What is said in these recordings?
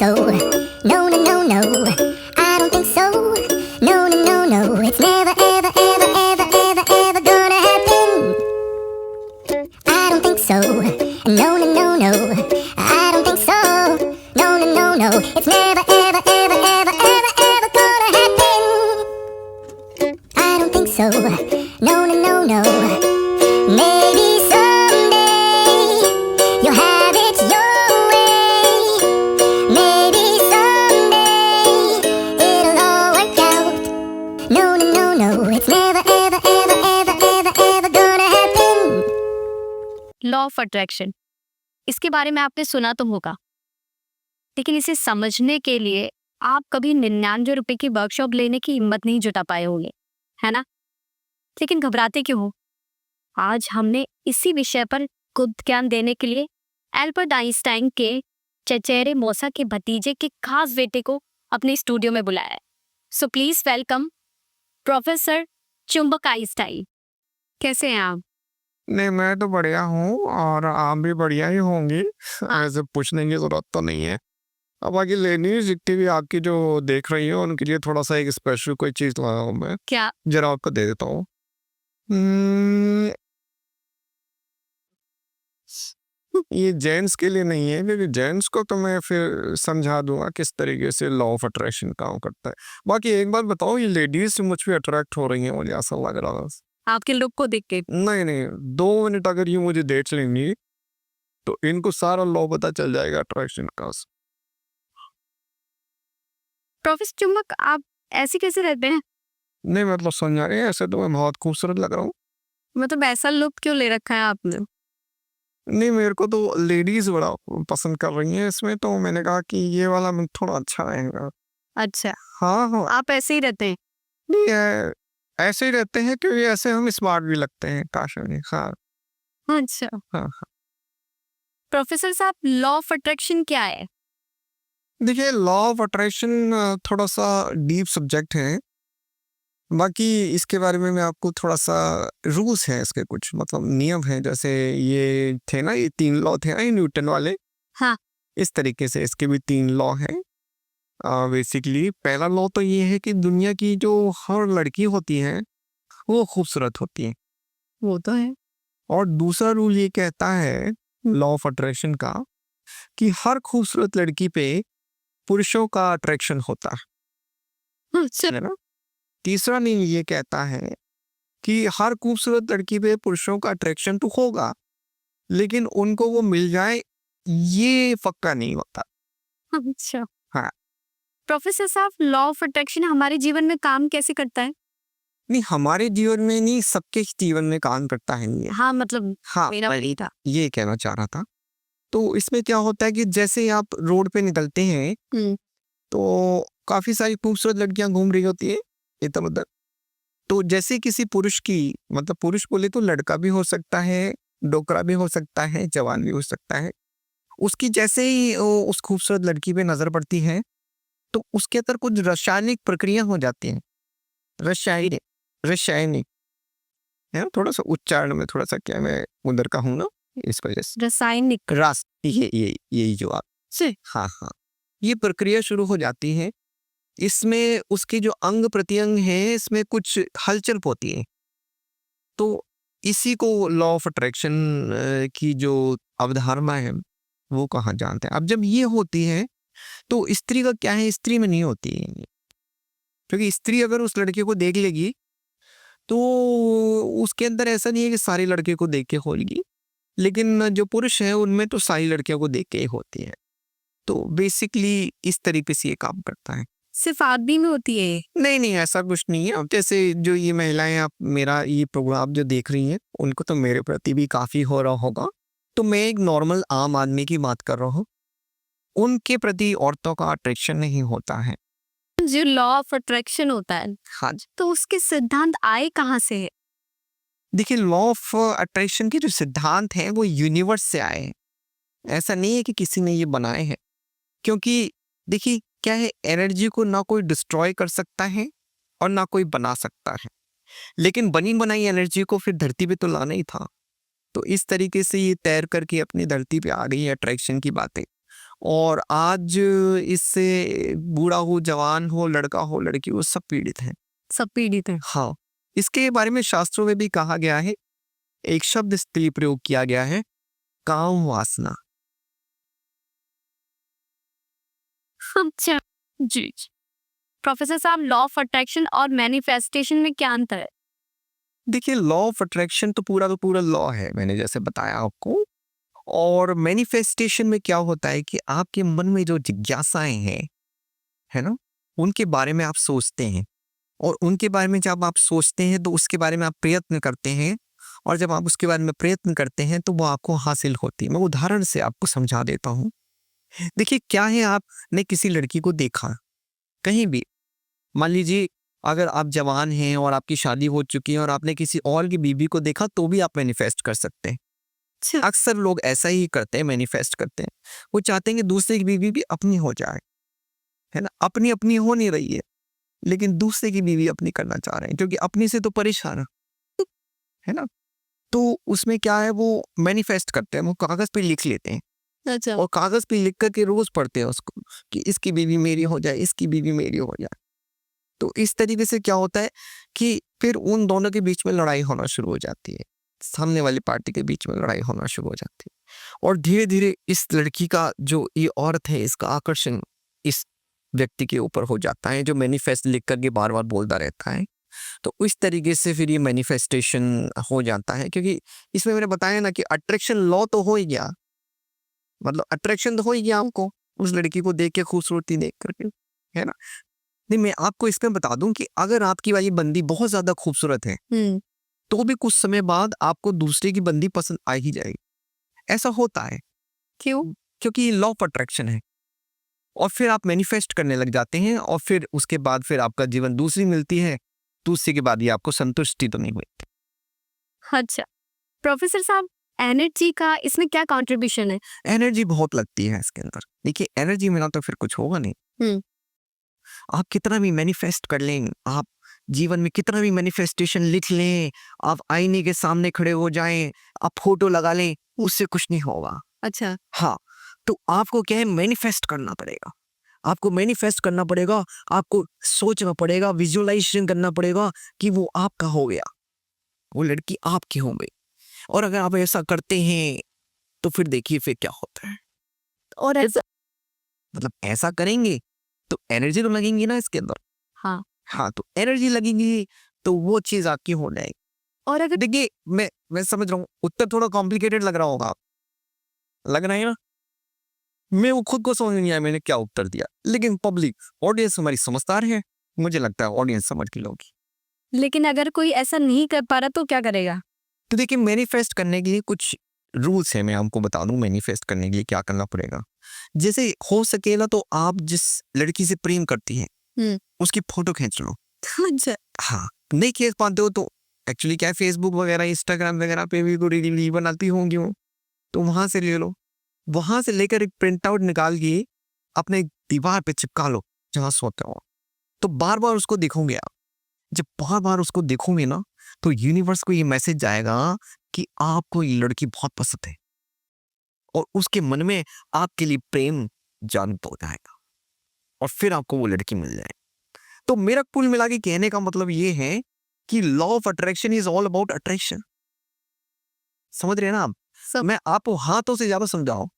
so. No, no, no, no. I don't think so. No, no, no, no. It's never, ever, ever, ever, ever, ever gonna happen. I don't think so. No, no, no, no. I don't think so. No, no, no, no. It's never, ever, ever, ever, ever, ever gonna happen. I don't think so. No, no, no, no. Maybe someday you'll have it your way. Maybe someday it'll all work out. No, no, no, no. It's never, ever, ever, ever, ever, ever gonna happen. Law of attraction, इसके बारे में आपने सुना तो होगा, लेकिन इसे समझने के लिए आप कभी 99 रुपए की वर्कशॉप लेने की हिम्मत नहीं जुटा पाए होंगे, है ना? लेकिन घबराते क्यों हो? आज हमने इसी विषय पर खुद ज्ञान देने के लिए एल्बर्ट आइंस्टाइन के चचेरे मौसा के भतीजे के खास बेटे को अपने स्टूडियो में बुलाया है। सो प्लीज वेलकम प्रोफेसर चुंबक आइंस्टाइन। कैसे हैं आप? नहीं, मैं तो बढ़िया हूँ और आप भी बढ़िया ही होंगी। हाँ। ऐसे पूछने की जरूरत तो नहीं है। अब बाकी लेडीज जितनी भी आपकी जो देख रही हो उनके लिए थोड़ा सा एक स्पेशल कोई चीज लाया हूँ मैं, क्या? जरा आपको दे देता हूँ। हम्म, ये जेंट्स के लिए नहीं है, क्योंकि जेंट्स को तो मैं फिर समझा दूंगा किस तरीके से लॉ ऑफ अट्रैक्शन काम करता है। बाकी एक बात बताओ, ये लेडीज मुझ पे अट्रैक्ट हो रही हैं, मुझे ऐसा लग रहा है। आपके लुक को देख के? नहीं नहीं, 2 मिनट अगर ये मुझे देख लेंगी तो इनको सारा लॉ पता चल जाएगा अट्रैक्शन का। प्रोफेसर चुंबक, आप ऐसे कैसे रहते हैं? नहीं मतलब समझा रहे हैं, ऐसे तो मैं बहुत खूबसूरत लग रहा हूँ। मतलब ऐसा लुक क्यों ले रखा है आपने? नहीं, मेरे को तो लेडीज बड़ा पसंद कर रही हैं इसमें, तो मैंने कहा कि ये वाला में थोड़ा अच्छा रहेगा। अच्छा, हाँ हाँ, आप ऐसे ही रहते हैं? नहीं ऐसे ही रहते हैं क्योंकि ऐसे हम स्मार्ट भी लगते हैं काश में। हाँ अच्छा हाँ हाँ। प्रोफेसर साहब, लॉ ऑफ अट्रैक्शन क्या है? देखिए, लॉ ऑफ अट्रैक्शन थोड़ा सा डीप सब्जेक्ट है। बाकी इसके बारे में मैं आपको थोड़ा सा रूल्स हैं इसके, कुछ मतलब नियम हैं, जैसे ये थे ना, ये 3 लॉ थे ना, ये न्यूटन वाले। हाँ। इस तरीके से इसके भी 3 लॉ हैं। बेसिकली पहला लॉ तो ये है कि दुनिया की जो हर लड़की होती है वो खूबसूरत होती है। वो तो है। और दूसरा रूल ये कहता है लॉ ऑफ अट्रैक्शन का कि हर खूबसूरत लड़की पे पुरुषों का अट्रैक्शन होता अच्छा, है ना। तीसरा नियम ये कहता है कि हर खूबसूरत लड़की पे पुरुषों का अट्रैक्शन तो होगा, लेकिन उनको वो मिल जाए ये पक्का नहीं होता। अच्छा। हाँ। प्रोफेसर साहब, लॉ ऑफ अट्रैक्शन हमारे जीवन में काम कैसे करता है? नहीं, हमारे जीवन में नहीं, सबके जीवन में काम करता है ये। हाँ, मतलब हाँ, मेरा वही था। ये कहना चाह रहा था। तो इसमें क्या होता है कि जैसे आप रोड पे निकलते हैं तो काफी सारी खूबसूरत लड़कियां घूम रही होती है इधर उधर। तो जैसे किसी पुरुष की, मतलब पुरुष बोले तो लड़का भी हो सकता है, डोकरा भी हो सकता है, जवान भी हो सकता है, उसकी जैसे ही उस खूबसूरत लड़की पे नजर पड़ती है तो उसके अंदर कुछ रासायनिक प्रक्रिया हो जाती है। रासायनिक रासायनिक है ना, थोड़ा सा उच्चारण में थोड़ा सा क्या मैं उधर का हूँ ना, इस वजह से रासायनिक रास यही जो आप से? हाँ हाँ, ये प्रक्रिया शुरू हो जाती है। इसमें उसके जो अंग प्रत्यंग हैं इसमें कुछ हलचल होती है। तो इसी को लॉ ऑफ अट्रैक्शन की जो अवधारणा है वो कहा जानते हैं। अब जब ये होती है तो स्त्री का क्या है, स्त्री में नहीं होती है, क्योंकि स्त्री अगर उस लड़के को देख लेगी तो उसके अंदर ऐसा नहीं है कि सारी लड़के को देख के होगी, लेकिन जो पुरुष है उनमें तो सारी लड़कियों को देख के ही होती है। तो बेसिकली इस तरीके से ये काम करता है। सिर्फ आदमी में होती है? नहीं नहीं, ऐसा कुछ नहीं है। अब जैसे जो ये महिलाएं आप मेरा ये प्रोग्राम जो देख रही हैं उनको तो मेरे प्रति भी काफी हो रहा होगा, तो मैं एक नॉर्मल आम आदमी की बात कर रहा हूँ, उनके प्रति औरतों का अट्रैक्शन नहीं होता है। जो लॉ ऑफ अट्रैक्शन होता है, हाँ जी, तो उसके सिद्धांत आए कहाँ से है? देखिए, लॉ ऑफ अट्रैक्शन के जो सिद्धांत हैं वो यूनिवर्स से आए हैं। ऐसा नहीं है कि किसी ने ये बनाए हैं, क्योंकि देखिए क्या है, एनर्जी को ना कोई डिस्ट्रॉय कर सकता है और ना कोई बना सकता है, लेकिन बनी बनाई एनर्जी को फिर धरती पे तो लाना ही था। तो इस तरीके से ये तैर करके अपनी धरती पे आ गई है अट्रैक्शन की बातें। और आज इससे बूढ़ा हो, जवान हो, लड़का हो, लड़की हो, सब पीड़ित हैं। सब पीड़ित हैं। हाँ, इसके बारे में शास्त्रों में भी कहा गया है, एक शब्द इसके लिए प्रयोग किया गया है, काम वासना। अच्छा, जी। प्रोफेसर साहब, लॉ ऑफ अट्रैक्शन और मैनिफेस्टेशन में क्या अंतर है? देखिए, लॉ ऑफ अट्रैक्शन तो पूरा लॉ है, मैंने जैसे बताया आपको। और मैनिफेस्टेशन में क्या होता है कि आपके मन में जो जिज्ञासाएं हैं, है ना, उनके बारे में आप सोचते हैं, और उनके बारे में जब आप सोचते हैं तो उसके बारे में आप प्रयत्न करते हैं, और जब आप उसके बारे में प्रयत्न करते हैं तो वो आपको हासिल होती है। मैं उदाहरण से आपको समझा देता हूँ। देखिए, क्या है, आपने किसी लड़की को देखा कहीं भी, मान लीजिए अगर आप जवान हैं और आपकी शादी हो चुकी है और आपने किसी और की बीवी को देखा, तो भी आप मैनिफेस्ट कर सकते हैं। अक्सर लोग ऐसा ही करते हैं, मैनिफेस्ट करते हैं। वो चाहते हैं कि दूसरे की बीवी भी अपनी हो जाए, है ना। अपनी अपनी हो नहीं रही है, लेकिन दूसरे की बीवी अपनी करना चाह रहे हैं, क्योंकि अपनी से तो परेशान है ना। तो उसमें क्या है, वो मैनिफेस्ट करते हैं, वो कागज पे लिख लेते हैं, अच्छा। और कागज पे लिख करके रोज पढ़ते हैं उसको कि इसकी बीवी मेरी हो जाए, इसकी बीवी मेरी हो जाए। तो इस तरीके से क्या होता है कि फिर उन दोनों के बीच में लड़ाई होना शुरू हो जाती है, सामने वाली पार्टी के बीच में लड़ाई होना शुरू हो जाती है। और धीरे धीरे इस लड़की का जो ये औरत है, इसका आकर्षण इस व्यक्ति के ऊपर हो जाता है, जो मैनिफेस्ट लिख करके बार बार बोलता रहता है। तो इस तरीके से फिर ये मैनिफेस्टेशन हो जाता है, क्योंकि इसमें मैंने बताया ना कि अट्रैक्शन लॉ तो हो ही गया, मतलब अट्रैक्शन तो हो ही गया हमको उस लड़की को देख के, खूबसूरती देख करके, है ना। नहीं, मैं आपको इसमें बता दूं कि अगर आपकी वाली बंदी बहुत ज्यादा खूबसूरत है, तो भी कुछ समय बाद आपको दूसरे की बंदी पसंद आ ही जाएगी। ऐसा होता है। क्यों? क्योंकि लॉ ऑफ अट्रैक्शन है। और फिर आप मैनिफेस्ट करने लग जाते हैं, और फिर उसके बाद फिर आपका जीवन दूसरी मिलती है, दूसरे के बाद ये आपको संतुष्टि तो नहीं हुई। अच्छा, प्रोफेसर साहब, एनर्जी का इसमें क्या कंट्रीब्यूशन है? एनर्जी बहुत लगती है इसके अंदर। देखिए, एनर्जी में ना तो फिर कुछ होगा नहीं। आप कितना भी मैनिफेस्ट कर लें, आप जीवन में कितना भी मैनिफेस्टेशन लिख लें, आप आईने के सामने खड़े हो जाएं, आप फोटो लगा लें, उससे कुछ नहीं होगा। अच्छा। हाँ, तो आपको क्या है, मैनिफेस्ट करना पड़ेगा। आपको मैनिफेस्ट करना पड़ेगा, आपको सोचना पड़ेगा, विजुअलाइजेशन करना पड़ेगा कि वो आपका हो गया, वो लड़की आपकी हो गई। और अगर आप ऐसा करते हैं तो फिर देखिए फिर क्या होता है। और ऐसा? मतलब ऐसा करेंगे तो एनर्जी तो लगेंगी ना इसके अंदर। हाँ, तो एनर्जी लगेगी तो वो चीज आपकी हो जाएगी। और अगर देखिए, मैं समझ रहा हूँ उत्तर थोड़ा कॉम्प्लिकेटेड लग रहा होगा, लग रहा है ना। मैं वो खुद को समझ नहीं आया मैंने क्या उत्तर दिया, लेकिन पब्लिक ऑडियंस हमारी समझदार है, मुझे लगता है ऑडियंस समझ की लोगी। लेकिन अगर कोई ऐसा नहीं कर पा रहा तो क्या करेगा? तो देखिए, मैनिफेस्ट करने के लिए कुछ रूल्स है, मैं आपको बता दूं मैनिफेस्ट करने के लिए क्या करना पड़ेगा। जैसे हो सके ना तो आप जिस लड़की से प्रेम करती हैं उसकी फोटो खींच लो। अच्छा। हाँ, नहीं खींच पाते हो तो एक्चुअली क्या है, फेसबुक वगैरह, इंस्टाग्राम वगैरह पे भी तो रील बनाती होंगी वो, तो वहां से ले लो। वहां से लेकर एक प्रिंट आउट निकाल के अपने दीवार पे चिपका लो जहां सोते हो। तो बार बार उसको देखोगे आप। जब बार बार उसको देखोगे ना, तो यूनिवर्स को ये मैसेज जाएगा कि आपको ये लड़की बहुत पसंद है, और उसके मन में आपके लिए प्रेम जागृत हो जाएगा, और फिर आपको वो लड़की मिल जाए। तो मेरा कुल मिला के कहने का मतलब ये है कि law of attraction is all about attraction. समझ रहे हैं ना आप? मैं आपको हाथों से ज्यादा समझाऊं,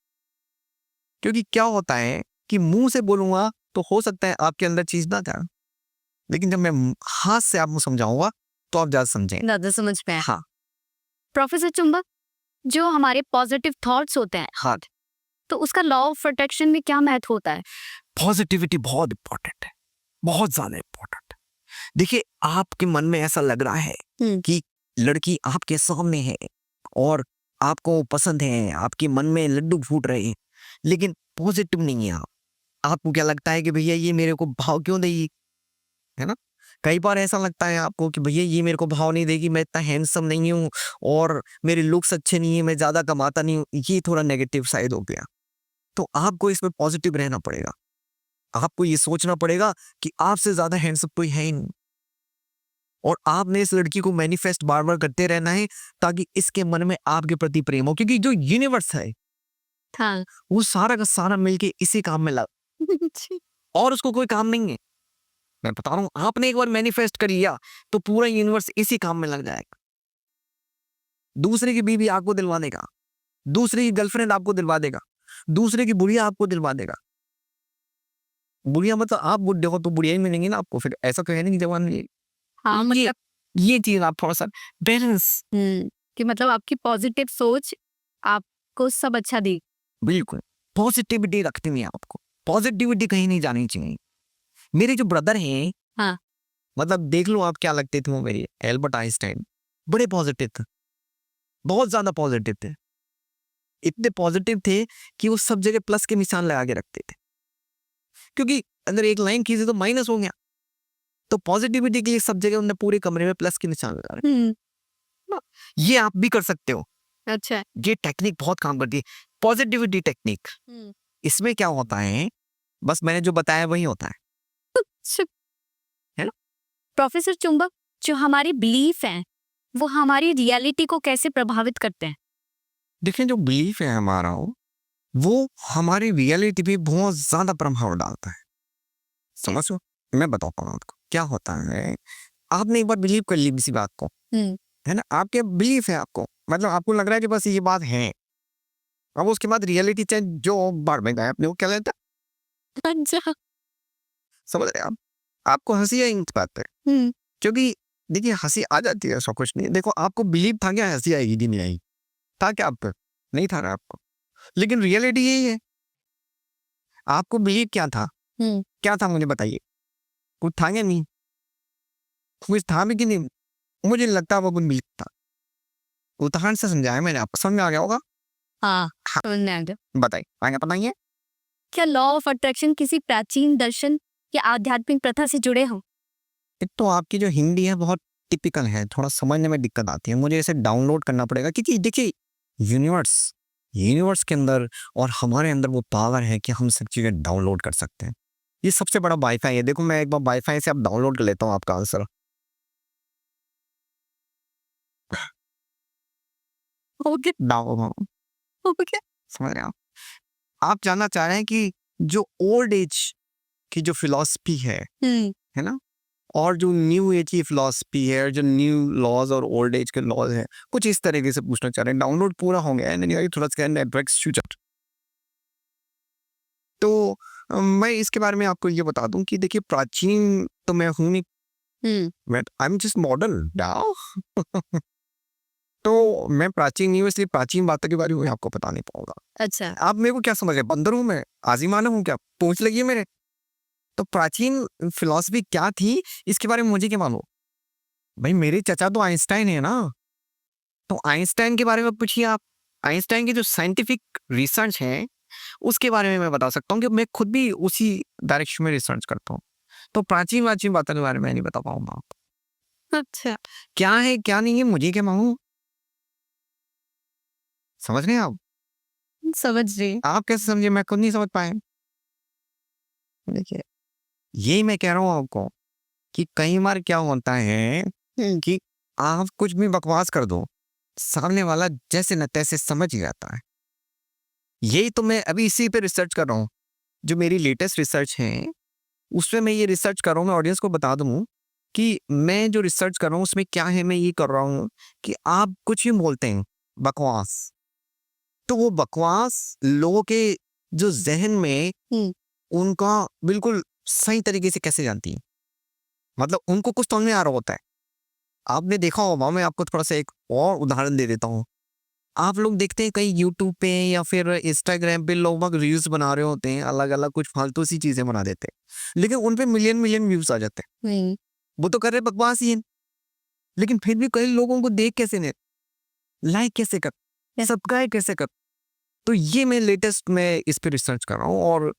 क्योंकि क्या होता है कि मुंह से बोलूंगा तो हो सकता है आपके अंदर चीज ना जाए, लेकिन जब मैं हाथ से आपको समझाऊंगा तो आप ज्यादा समझेंगे। ज्यादा समझ में आया। हाँ प्रोफेसर चुंबक, जो हमारे पॉजिटिव थॉट्स होते हैं, हाँ, तो उसका लॉ ऑफ अट्रैक्शन में क्या महत्व होता है? पॉजिटिविटी बहुत इंपॉर्टेंट है, बहुत ज्यादा इंपॉर्टेंट। देखिए, आपके मन में ऐसा लग रहा है कि लड़की आपके सामने है और आपको पसंद है, आपके मन में लड्डू फूट रहे हैं, लेकिन पॉजिटिव नहीं है आप। आपको क्या लगता है कि भैया ये मेरे को भाव क्यों देगी, है ना। कई बार ऐसा लगता है आपको कि भैया ये मेरे को भाव नहीं देगी, मैं इतना हैंडसम नहीं हूँ, और मेरे लुक्स अच्छे नहीं है, मैं ज्यादा कमाता नहीं हूँ। ये थोड़ा नेगेटिव साइड हो गया। तो आपको इसमें पॉजिटिव रहना पड़ेगा। आपको ये सोचना पड़ेगा कि आपसे ज्यादा हैंडसम कोई है ही नहीं, और आपने इस लड़की को मैनिफेस्ट बार बार करते रहना है ताकि इसके मन में आपके प्रति प्रेम हो, क्योंकि जो यूनिवर्स है हाँ वो सारा का सारा मिलके इसी काम में लगा और उसको कोई काम नहीं है। मैं बता रहा हूँ, आपने एक बार मैनिफेस्ट कर लिया तो पूरा यूनिवर्स इसी काम में लग जाएगा। दूसरे की बीवी आपको दिलवा देगा, दूसरे की गर्लफ्रेंड आपको दिलवा देगा, दूसरे की बुढ़िया आपको दिलवा देगा। बुढ़िया मतलब आप बुढ़े हो तो बुढ़िया ही मिलेंगी ना आपको, फिर ऐसा तो है नहीं कि जवान मिलेगी। हाँ मतलब ये चीज आप थोड़ा सा बैलेंस। कि मतलब आपकी पॉजिटिव सोच आपको सब अच्छा दी। बिल्कुल पॉजिटिविटी रखती नहीं आपको, पॉजिटिविटी कहीं नहीं जानी चाहिए। मेरे जो ब्रदर हैं, हाँ। मतलब देख लो आप क्या लगते थे वो मेरे, एल्बर्ट आइंस्टाइन, बड़े पॉजिटिव थे, बहुत ज्यादा पॉजिटिव थे। इतने पॉजिटिव थे कि वो सब जगह प्लस के निशान लगा के रखते थे, क्योंकि अगर एक लाइन खींचे तो माइनस हो गया, तो पॉजिटिविटी के लिए सब जगह उन्होंने पूरे कमरे में प्लस के निशान लगा रखे। ये आप भी कर सकते हो। अच्छा। ये टेक्निक बहुत काम करती है, पॉजिटिविटी टेक्निक। इसमें क्या होता है, बस मैंने जो बताया वही होता है ना। प्रोफेसर चुंबक, जो हमारी बिलीफ है वो हमारी रियलिटी को कैसे प्रभावित करते हैं? देखिए जो बिलीफ है हमारा वो हमारी रियलिटी पे बहुत ज्यादा प्रभाव डालता है। समझो, मैं बताता हूँ आपको क्या होता है। आपने एक बार बिलीव कर ली किसी बात को, है ना, आपके बिलीफ है, आपको मतलब आपको लग रहा है कि बस ये बात है। अब उसके बाद रियलिटी चाहे जो बाढ़ में गए अपने को क्या लेता, अच्छा। समझ रहे हैं आप। आपको हंसी आई इस बात पे, क्योंकि देखिए हंसी आ जाती है, ऐसा कुछ नहीं। देखो आपको बिलीव था क्या हंसी आएगी कि नहीं आएगी, था क्या आप पे? नहीं था ना आपको, लेकिन रियलिटी यही है। आपको बिलीव क्या था, क्या था मुझे बताइए, कुछ था या नहीं? कुछ था भी कि नहीं? मुझे नहीं लगता वो कुछ बिलीव था। उदाहरण से समझाया मैंने, आपको समझ में आ गया होगा। हाँ, समझ में आ गया। बताइए, आगे बताइए। क्या लॉ ऑफ अट्रैक्शन किसी प्राचीन दर्शन या आध्यात्मिक प्रथा से जुड़े हो? एक तो आपकी जो हिंदी है बहुत टिपिकल है, थोड़ा समझने में दिक्कत आती है, मुझे इसे डाउनलोड करना पड़ेगा, क्योंकि देखिए यूनिवर्स के अंदर और हमारे अंदर वो पावर है कि हम सब चीजें डाउनलोड कर सकते हैं। ये सबसे बड़ा वाईफाई है। देखो मैं एक बार वाईफाई से अब डाउनलोड कर लेता हूँ आपका आंसर। ओके। ओके। समझ रहे हैं आप जानना चाह रहे हैं कि जो ओल्ड एज की जो फिलॉसफी है ना, और जो न्यू एज की फिलॉसफी है, जो न्यू लॉज और ओल्ड एज के लॉज है, कुछ इस तरीके से पूछना चाह रहे हैं। डाउनलोड पूरा हो गया है, थोड़ा सा नेटवर्क स्विच। तो मैं इसके बारे में आपको ये बता दूं कि देखिए प्राचीन तो मैं हूं नहीं, मैं I am just modern now. तो मैं प्राचीन नहीं हूँ, इसलिए प्राचीन बातों के बारे में आपको बता नहीं पाऊंगा। अच्छा। आप मेरे को क्या समझ रहे, बंदर हूं मैं, आजिमाना हूं क्या, पूछ लगी है मेरे? तो प्राचीन फिलॉसफी क्या थी इसके बारे में मुझे क्या मालूम भाई, मेरे चचा तो आइंस्टाइन है ना, तो आइंस्टाइन के बारे में पूछिए आप। आइंस्टाइन की जो साइंटिफिक रिसर्च है उसके बारे में मैं बता सकता हूँ कि मैं खुद भी उसी डायरेक्शन में रिसर्च करता हूँ। तो प्राचीन बातों के बारे में नहीं बता पाऊंगा आपको। अच्छा। क्या है क्या नहीं है मुझे क्या मालूम, समझ रहे हैं आप? समझ रही। आप कैसे समझे, मैं खुद नहीं समझ पाए। देखिए यही मैं कह रहा हूँ आपको कि कई बार क्या होता है कि आप कुछ भी बकवास कर दो, सामने वाला जैसे न तैसे समझ ही जाता है। यही तो मैं अभी इसी पे रिसर्च कर रहा हूँ। जो मेरी लेटेस्ट रिसर्च है उसमें मैं ये रिसर्च कर रहा हूँ, मैं ऑडियंस को बता दूँ कि मैं जो रिसर्च कर रहा हूँ उसमें क्या है। मैं ये कर रहा हूँ कि आप कुछ भी बोलते हैं बकवास, तो वो बकवास लोगों के जो जहन में उनका बिल्कुल सही तरीके से कैसे जानती है, मतलब उनको कुछ समझ में आ रहा होता है। आपने देखा होगा, मैं आपको थोड़ा सा एक और उदाहरण दे देता हूँ। आप लोग देखते हैं कहीं यूट्यूब पे या फिर इंस्टाग्राम पे लोग रील्स बना रहे होते हैं, अलग अलग कुछ फालतू सी चीजें बना देते हैं, लेकिन उन पे मिलियन व्यूज आ जाते हैं। वो तो कर रहे बकवास ही है, लेकिन फिर भी कई लोगों को देख कैसे नहीं, लाइक कैसे कर, सब्सक्राइब कैसे कर। तो ये मैं लेटेस्ट में इस पे रिसर्च कर रहा हूँ और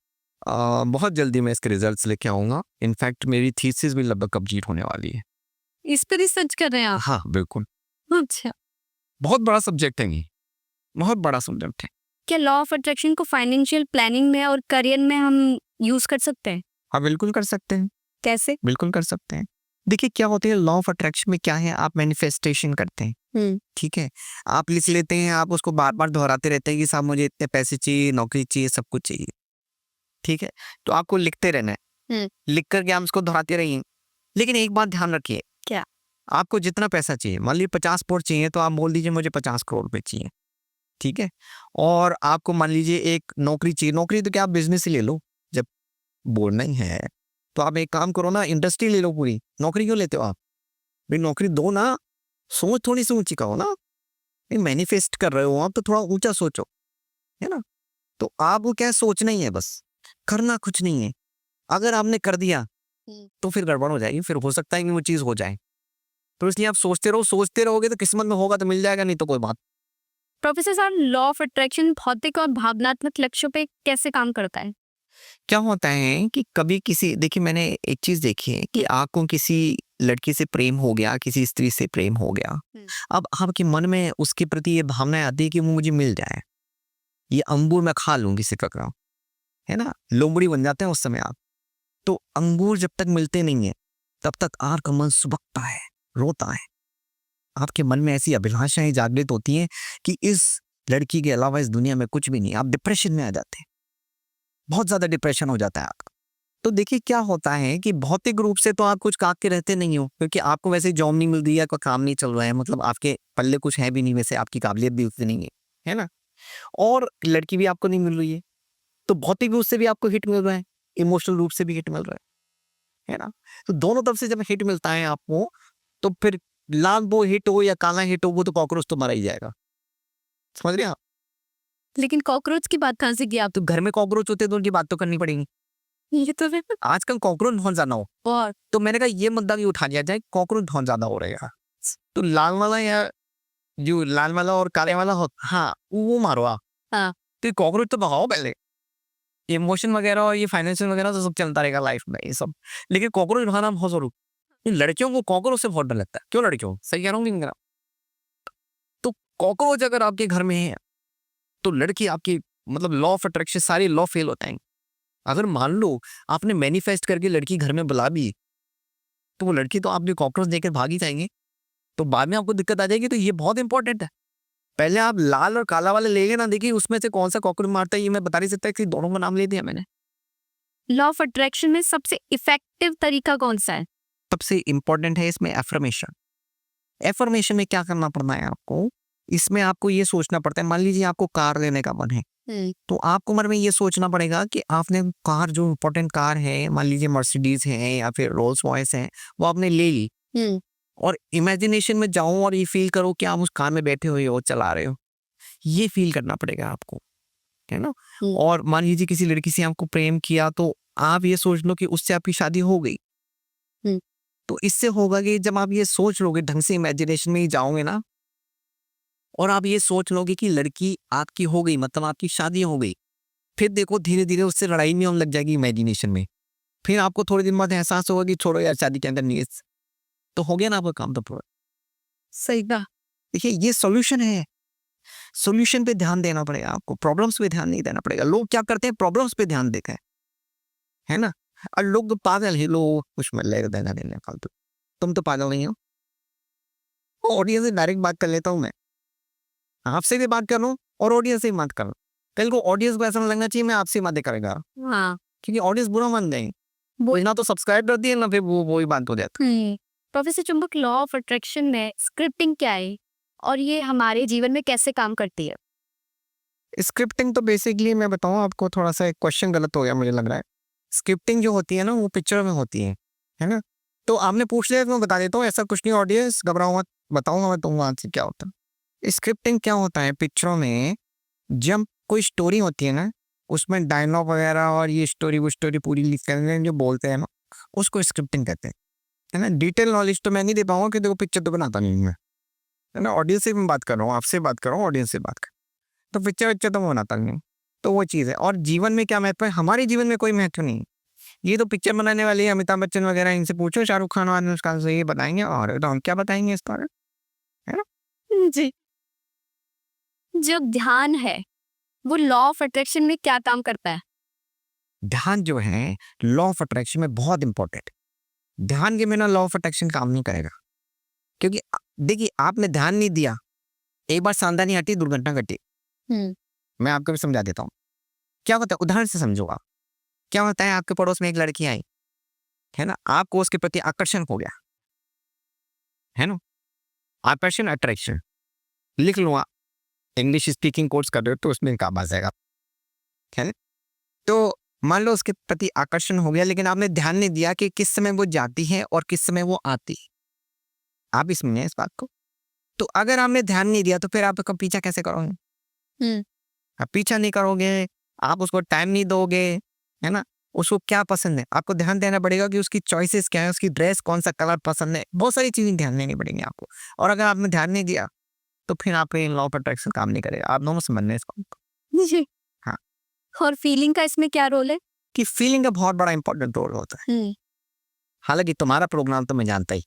बहुत जल्दी मैं इसके रिजल्ट्स लेके आऊंगा। इनफैक्ट मेरी थीसिस भी लगभग कंप्लीट होने वाली है। इस पे रिसर्च कर रहे हैं आप? हाँ बिल्कुल, अच्छा। बहुत बड़ा सब्जेक्ट है ये, बहुत बड़ा सब्जेक्ट है। क्या लॉ ऑफ अट्रैक्शन को फाइनेंशियल प्लानिंग में और करियर में हम यूज कर सकते हैं? हाँ बिल्कुल कर सकते हैं, कैसे? बिल्कुल कर सकते हैं। देखिए क्या होते हैं लॉ ऑफ अट्रैक्शन में, क्या है, आप मैनिफेस्टेशन करते हैं, ठीक है, आप लिख लेते हैं, आप उसको बार बार दोहराते रहते हैं कि साहब मुझे इतने पैसे चाहिए, नौकरी चाहिए, सब कुछ चाहिए, ठीक है, तो आपको लिखते रहना है, लिख करके आप उसको दोहराते रहिए। लेकिन एक बात ध्यान रखिए, क्या? आपको जितना पैसा चाहिए, मान लीजिए 50 करोड़ चाहिए, तो आप बोल दीजिए मुझे 50 करोड़ रुपए चाहिए, ठीक है। और आपको मान लीजिए एक नौकरी चाहिए, नौकरी तो क्या आप बिजनेस ही ले लो, जब बोलना ही है तो आप एक काम करो ना, इंडस्ट्री ले लो पूरी, नौकरी क्यों लेते हो आप? भाई नौकरी दो ना, सोच थोड़ी सी ऊंची कहो ना, मैनिफेस्ट कर रहे हो आप तो थोड़ा ऊंचा सोचो, है ना। तो आपको क्या है, सोचना ही है बस, करना कुछ नहीं है। अगर आपने कर दिया तो फिर गड़बड़ हो जाएगी, फिर हो सकता है कि वो चीज हो जाए, तो इसलिए आप सोचते रहो, सोचते रहोगे तो किस्मत में होगा तो मिल जाएगा, नहीं तो कोई बात। Professor sir, law of attraction भौतिक और भावनात्मक लक्ष्यों पे कैसे काम करता है? क्या होता है कि कभी किसी, देखिए मैंने एक चीज देखी है कि आपको किसी लड़की से प्रेम हो गया, किसी स्त्री से प्रेम हो गया, अब आपके मन में उसके प्रति ये भावनाएं आती है कि वो मुझे मिल जाए, ये अंगूर मैं खा लूंगी से टकराऊं, है ना, लोमड़ी बन जाते हैं उस समय आप। तो अंगूर जब तक मिलते नहीं है तब तक आपका मन सुबकता है, रोता है, आपके मन में ऐसी अभिलाषाएं जागृत होती हैं कि इस लड़की के अलावा इस दुनिया में कुछ भी नहीं, आप डिप्रेशन में आ जाते हैं, बहुत ज्यादा डिप्रेशन हो जाता है आपका। तो देखिए क्या होता है कि भौतिक रूप से तो आप कुछ काट के रहते नहीं हो, क्योंकि आपको वैसे जॉब नहीं मिल रही है, कोई काम नहीं चल रहा है, मतलब आपके पल्ले कुछ है भी नहीं, वैसे आपकी काबिलियत भी उतनी नहीं है ना, और लड़की भी आपको नहीं मिल रही है, तो भौतिक रूप से भी आपको हिट मिल रहा है, इमोशनल रूप से भी हिट मिल रहा है ना। तो दोनों तरफ से जब हिट मिलता है आपको, तो फिर लाल वो हिट हो या काला हिट हो, वो तो कॉकरोच तो मरा ही जाएगा, समझ रहे हैं आप। लेकिन कॉकरोच की बात कहाँ से की आप? तो घर में कॉकरोच होते तो उनकी बात तो करनी पड़ेगी। ये तो फिर आजकल कॉकरोच बहुत ज्यादा हो, और तो मैंने कहा ये मुद्दा भी उठा लिया जाए, कॉकरोच बहुत ज्यादा हो रहेगा, तो लाल वाला या जो लाल वाला और काले वाला हो, हाँ वो मारो आप, हाँ। तो कॉकरोच तो भगाओ पहले, इमोशन वगैरह और ये फाइनेंशियल वगैरह तो सब चलता रहेगा लाइफ में ये सब, लेकिन कॉकरोच भगाना बहुत जरूरी। लड़कियों को कॉकरोच से बहुत डर लगता है, क्यों लड़कियों को? सही कह रहा हूँ कि नहीं कह रहा? तो कॉकरोच अगर आपके घर में है तो लड़की आपकी, मतलब लॉ ऑफ अट्रैक्शन सारे लॉ फेल होते हैं। अगर मान लो आपने मैनिफेस्ट करके लड़की घर में बुला भी, तो वो लड़की तो आपने कॉकरोच देकर भाग ही जाएंगे, तो बाद में आपको दिक्कत आ जाएगी। तो ये बहुत इंपॉर्टेंट है, पहले आप लाल और काला वाले लेंगे ना, देखिए उसमें से कौन सा कॉकरोच मारता है, ये मैं बता नहीं सकता कि दोनों का नाम ले दिया मैंने। लॉ ऑफ अट्रैक्शन में सबसे इफेक्टिव तरीका कौन सा है? सबसे इंपॉर्टेंट है इसमें एफर्मेशन। एफर्मेशन में क्या करना पड़ता है आपको, इसमें आपको ये सोचना पड़ता है, मान लीजिए आपको कार लेने का मन है, तो आपको मन में ये सोचना पड़ेगा कि आपने कार, जो इम्पोर्टेंट कार है, मान लीजिए मर्सिडीज है या फिर रोल्स रॉयस है, वो आपने ले ली, और इमेजिनेशन में जाओ और ये फील करो कि आप उस कार में बैठे हुए हो, चला रहे हो, ये फील करना पड़ेगा आपको, है ना। और मान लीजिए किसी लड़की से आपको प्रेम किया, तो आप ये सोच लो कि उससे आपकी शादी हो गई, तो इससे होगा कि जब आप ये सोच लोगे, ढंग से इमेजिनेशन में ही जाओगे ना, और आप ये सोच लोगे कि लड़की आपकी हो गई, मतलब आपकी शादी हो गई, फिर देखो धीरे धीरे उससे लड़ाई नहीं होने लग जाएगी इमेजिनेशन में, फिर आपको थोड़े दिन बाद एहसास होगा कि छोड़ो यार, शादी के अंदर नहीं है, तो हो गया ना आपका काम तो पूरा। सही कहा। देखिए ये सॉल्यूशन है, सॉल्यूशन पे ध्यान देना पड़ेगा आपको, प्रॉब्लम्स पे ध्यान नहीं देना पड़ेगा। लोग क्या करते हैं, प्रॉब्लम्स पे ध्यान देते हैं, है ना, और लोग तो पागल है, लोग कुछ मिल लेगा देना देने फालतू, तुम तो पागल नहीं हो। ऑडियंस से डायरेक्ट बात कर लेता हूँ मैं, आपसे भी बात कर रहा हूँ और ऑडियंस से भी बात कर रहा हूँ, कल को ऑडियंस को ऐसा नहीं लगना चाहिए मैं आपसे बातें करेगा, हाँ। क्योंकि ऑडियंस बुरा मान जाएंगे, वो ना तो सब्सक्राइब करती है ना फिर वो ही बात हो जाती है। प्रोफेसर चुंबक, लॉ ऑफ अट्रैक्शन में स्क्रिप्टिंग क्या है और ये हमारे जीवन में कैसे काम करती है? स्क्रिप्टिंग तो बेसिकली मैं बताऊं आपको, थोड़ा सा एक क्वेश्चन गलत हो गया मुझे लग रहा है। स्क्रिप्टिंग जो होती है ना, वो पिक्चर में होती है ना, तो आपने पूछ लिया तो मैं बता देता हूँ, ऐसा कुछ नहीं, ऑडियंस घबराओ मत, बताऊंगा मैं तुमको आज से क्या होता है। स्क्रिप्टिंग क्या होता है, पिक्चरों में जब कोई स्टोरी होती है ना, उसमें डायलॉग वगैरह और ये स्टोरी वो स्टोरी पूरी लिख कर जो बोलते हैं ना, उसको स्क्रिप्टिंग कहते हैं, है ना। डिटेल नॉलेज तो मैं नहीं दे पाऊंगा क्योंकि वो पिक्चर तो बनाता नहीं मैं, है ना, ऑडियंस से मैं बात कर रहा हूँ, आपसे बात कर रहा हूँ, ऑडियंस से बात कर, तो पिक्चर विक्चर तो मैं बनाता नहीं, तो वो चीज़ है। और जीवन में क्या महत्व है, हमारे जीवन में कोई महत्व नहीं है, ये तो पिक्चर बनाने वाले अमिताभ बच्चन वगैरह, इनसे पूछो, शाहरुख खान और अनुष्का खान से, ये बताएंगे, और तो हम क्या बताएंगे इस बारे में, है ना। जी। जो ध्यान है वो लॉ ऑफ अट्रैक्शन में क्या काम करता है? ध्यान जो है लॉ ऑफ अट्रैक्शन में बहुत इंपॉर्टेंट, ध्यान के बिना लॉ ऑफ अट्रैक्शन काम नहीं करेगा, क्योंकि देखिए आपने ध्यान नहीं दिया, एक बार सावधानी हटी दुर्घटना घटी। मैं आपको भी समझा देता हूँ क्या होता है, उदाहरण से समझो आप। क्या होता है, आपके पड़ोस में एक लड़की आई, है ना, आपको उसके प्रति आकर्षण हो गया, है ना, आकर्षण अट्रैक्शन लिख लो आप, इंग्लिश स्पीकिंग कोर्स कर रहे हो तो उसमें काम आ जाएगा, है ना। तो मान लो उसके प्रति आकर्षण हो गया, लेकिन आपने ध्यान नहीं दिया कि किस समय वो जाती है और किस समय वो आती है। आप भी समझे इस बात को। तो अगर आपने ध्यान नहीं दिया तो फिर आप उसका पीछा कैसे करोगे? आप पीछा नहीं करोगे, आप उसको टाइम नहीं दोगे, है ना। उसको क्या पसंद है आपको ध्यान देना पड़ेगा कि उसकी चॉइसेस क्या है, उसकी ड्रेस कौन सा कलर पसंद है, बहुत सारी चीजें ध्यान देनी पड़ेंगी आपको। और अगर आपने ध्यान नहीं दिया तो फिर आप लॉ ऑफ अट्रैक्शन काम नहीं करेगा। आप दोनों समझ रहे हैं इसको जी। हाँ। और फीलिंग का इसमें क्या रोल है? कि फीलिंग का बहुत बड़ा इंपॉर्टेंट रोल होता है। हालांकि तुम्हारा प्रोग्राम तो मैं जानता ही,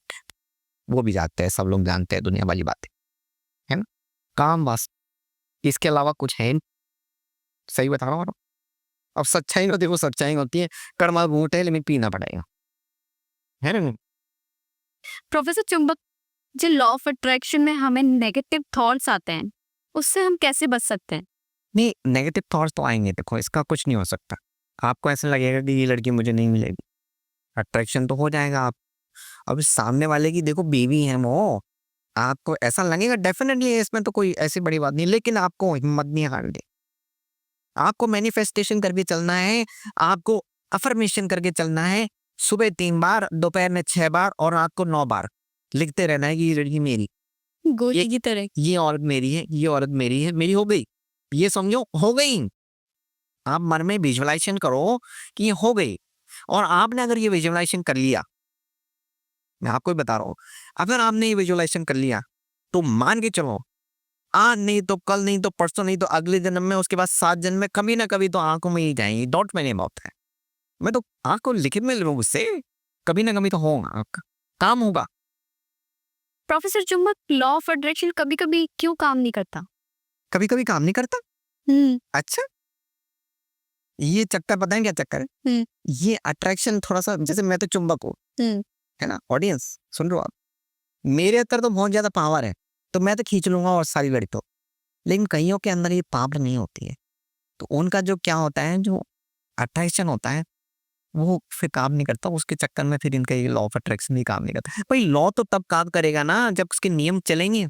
वो भी जानते हैं, सब लोग जानते हैं दुनिया वाली बातें, है ना, काम बस, इसके अलावा कुछ है नहीं। सही बता रहा हूँ। अब सच्चाई में देखो, सच्चाई होती है कड़वा घूंट है लेकिन पीना पड़ेगा, है ना। प्रोफेसर चुंबक, जो लॉ ऑफ अट्रैक्शन में हमें नेगेटिव थॉट्स आते हैं, उससे हम कैसे बच सकते हैं? नहीं, नेगेटिव थॉट्स तो आएंगे, देखो इसका कुछ नहीं हो सकता। आपको ऐसा लगेगा कि ये लड़की मुझे नहीं मिलेगी, अट्रैक्शन तो हो जाएगा आप। अब सामने वाले की देखो बीवी है वो, आपको ऐसा लगेगा डेफिनेटली, इसमें तो कोई ऐसी बड़ी बात नहीं, लेकिन आपको हिम्मत नहीं हारनी। आपको मैनिफेस्टेशन करके चलना है, आपको अफर्मेशन करके चलना है। सुबह 3 बार, दोपहर में 6 बार और रात को 9 बार लिखते रहना है कि ये लड़की मेरी, गोली की तरह। ये औरत मेरी है, ये औरत मेरी है, मेरी हो गई, ये समझो हो गई। आप मन में विजुअलाइजेशन करो कि ये हो गई। और आपने अगर ये विजुअलाइजेशन कर लिया, मैं आपको बता रहा हूँ, अगर आपने ये विजुअलाइजेशन कर लिया तो मान के चलो, आज नहीं तो कल, नहीं तो परसों, नहीं तो अगले जन्म में, उसके बाद 7 जन्म में कभी ना कभी तो आंखों में ही जाएंगी। डॉट मैंने बहुत है, मैं तो आंख को लिखित में लूँ उससे, कभी ना कभी तो होगा, आपका काम होगा। प्रोफेसर चुंबक, लॉ ऑफ अट्रैक्शन कभी-कभी क्यों काम नहीं करता? कभी कभी काम नहीं करता। अच्छा, ये चक्कर पता है क्या चक्कर है? ये अट्रैक्शन थोड़ा सा, जैसे मैं तो चुंबक हूँ, है ना, ऑडियंस सुन रहे हो आप, मेरे अंदर तो बहुत ज्यादा पावर है, तो मैं तो खींच लूंगा और सारी लड़ी तो। लेकिन कईयों के अंदर ये पावर नहीं होती है, तो उनका जो क्या होता है, जो अट्रैक्शन होता है वो फिर काम नहीं करता। उसके चक्कर में फिर इनका ये लॉ ऑफ अट्रैक्शन भी काम नहीं करता। भाई लॉ तो तब काम करेगा ना जब उसके नियम चलेंगे।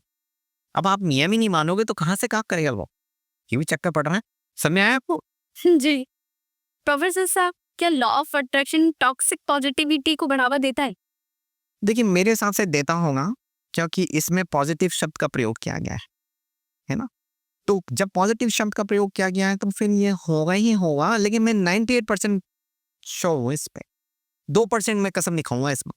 अब आप नियम ही नहीं मानोगे तो कहाँ से काम करेगा लॉ? ये भी चक्कर पड़ रहा है, समझ आया आपको? जी। प्रोफेसर साहब, क्या law of attraction toxic positivity को बढ़ावा देता है? देखिए मेरे हिसाब से देता होगा, क्योंकि इसमें पॉजिटिव शब्द का प्रयोग किया गया है ना। तो जब पॉजिटिव शब्द का प्रयोग किया गया है तो फिर ये होगा ही होगा। लेकिन मैं 98% श्योर हूँ इस पे, 2% मैं कसम नहीं खाऊंगा इसमें,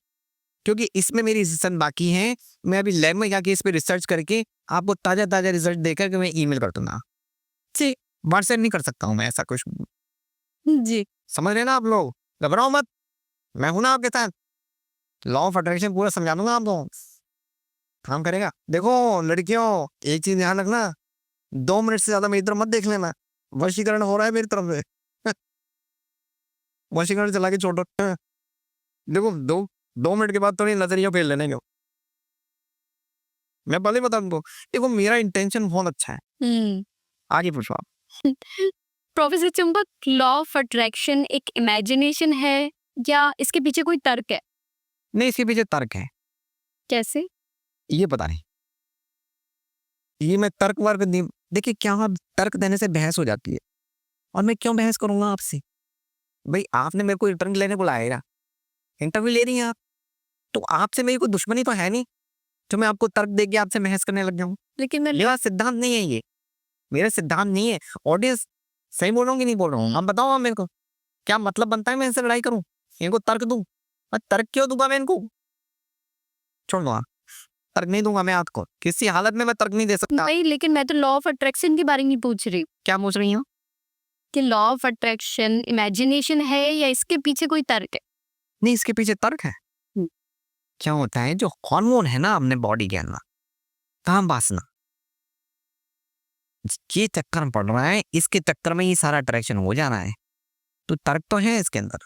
क्योंकि इसमें मेरी रिसर्च बाकी है। मैं अभी लैब में जाके इस पे रिसर्च करके आपको ताजा ताजा रिजल्ट देकर के मैं ईमेल कर दूंगा। जी, व्हाट्सएप नहीं कर सकता हूँ मैं ऐसा कुछ, जी। समझ रहे ना आप लोग। घबराओ मत, मैं हूं ना आपके साथ, लॉ ऑफ अट्रैक्शन पूरा समझा दूंगा आपको, काम करेगा। देखो लड़कियों, एक चीज ध्यान रखना, 2 मिनट से ज्यादा मेरी तरफ मत देख लेना, वशीकरण हो रहा है मेरी तरफ से। वशीकरण चला के छोड़ो। देखो 2 मिनट के बाद तो नहीं नजरिया फेर लेने को, मैं पहले बता दूं। देखो मेरा इंटेंशन बहुत अच्छा है। आगे पूछो आप। प्रोफेसर चुंबक, लॉ ऑफ अट्रैक्शन एक इमेजिनेशन है या इसके पीछे कोई तर्क है? नहीं, इसके पीछे तर्क है। कैसे? ये पता नहीं, ये मैं तर्क वर्क नहीं। देखिए क्या आप तर्क देने से बहस हो जाती है, और मैं क्यों बहस करूंगा आपसे? भाई आपने मेरे को इंटरव्यू लेने बुलाया, इंटरव्यू ले रही हैं आप, तो आपसे मेरी कोई दुश्मनी तो है नहीं जो मैं आपको तर्क दे के आपसे बहस करने लग जाऊं। लेकिन मैं मेरा सिद्धांत नहीं है ये, मेरा सिद्धांत नहीं है। ऑडियंस सही बोल रहा हूँ कि नहीं बोल रहा हूँ, आप बताओ। आप मेरे को क्या मतलब बनता है मैं इनसे लड़ाई करूं, इनको तर्क दूं? और तर्क क्यों दूंगा मैं इनको? छोड़ दो आप, तर्क नहीं दूंगा मैं आपको, किसी हालत में मैं तर्क नहीं दे सकता। नहीं, लेकिन मैं तो लॉ ऑफ अट्रैक्शन के बारे में पूछ रही हूँ क्या पूछ रही हूँ? कि लॉ ऑफ अट्रैक्शन इमेजिनेशन है या इसके पीछे कोई तर्क है? नहीं, इसके पीछे तर्क है। क्या होता है, जो हार्मोन है ना अपने बॉडी के अंदर, काम वासना, ये चक्कर पड़ रहा है, इसके चक्कर में ये सारा अट्रैक्शन हो जा रहा है। तो तर्क तो है इसके अंदर,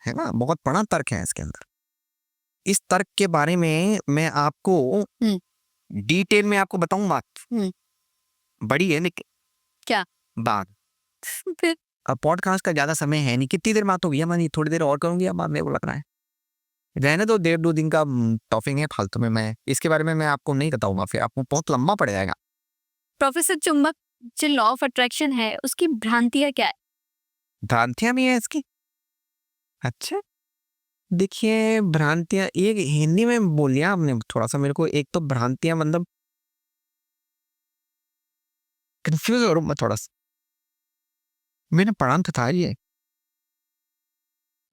है ना, बहुत बड़ा तर्क है इसके अंदर। इस तर्क के बारे में मैं आपको डिटेल में आपको बताऊं बात, बड़ी है लेकिन क्या? बात। फिर अब पॉडकास्ट का ज्यादा समय है नहीं, कितनी देर बात होगी, मैं थोड़ी देर और करूंगी, अब मेरे को लग रहा है रहने दो, 1.5-2 दिन का टॉपिक है फालतू में, मैं इसके बारे में मैं आपको नहीं बताऊंगा, फिर आपको बहुत लंबा पड़ जाएगा। प्रोफेसर चुंबक, जो लॉ ऑफ अट्रैक्शन है उसकी भ्रांतियां क्या है? भ्रांतियां भी है इसकी? अच्छा, देखिए भ्रांतियां एक हिंदी में बोलिए आपने थोड़ा सा मेरे को, एक तो भ्रांतियां मतलब कंफ्यूज हो रहा हूं मैं थोड़ा सा, मैंने पढ़ा तो था ये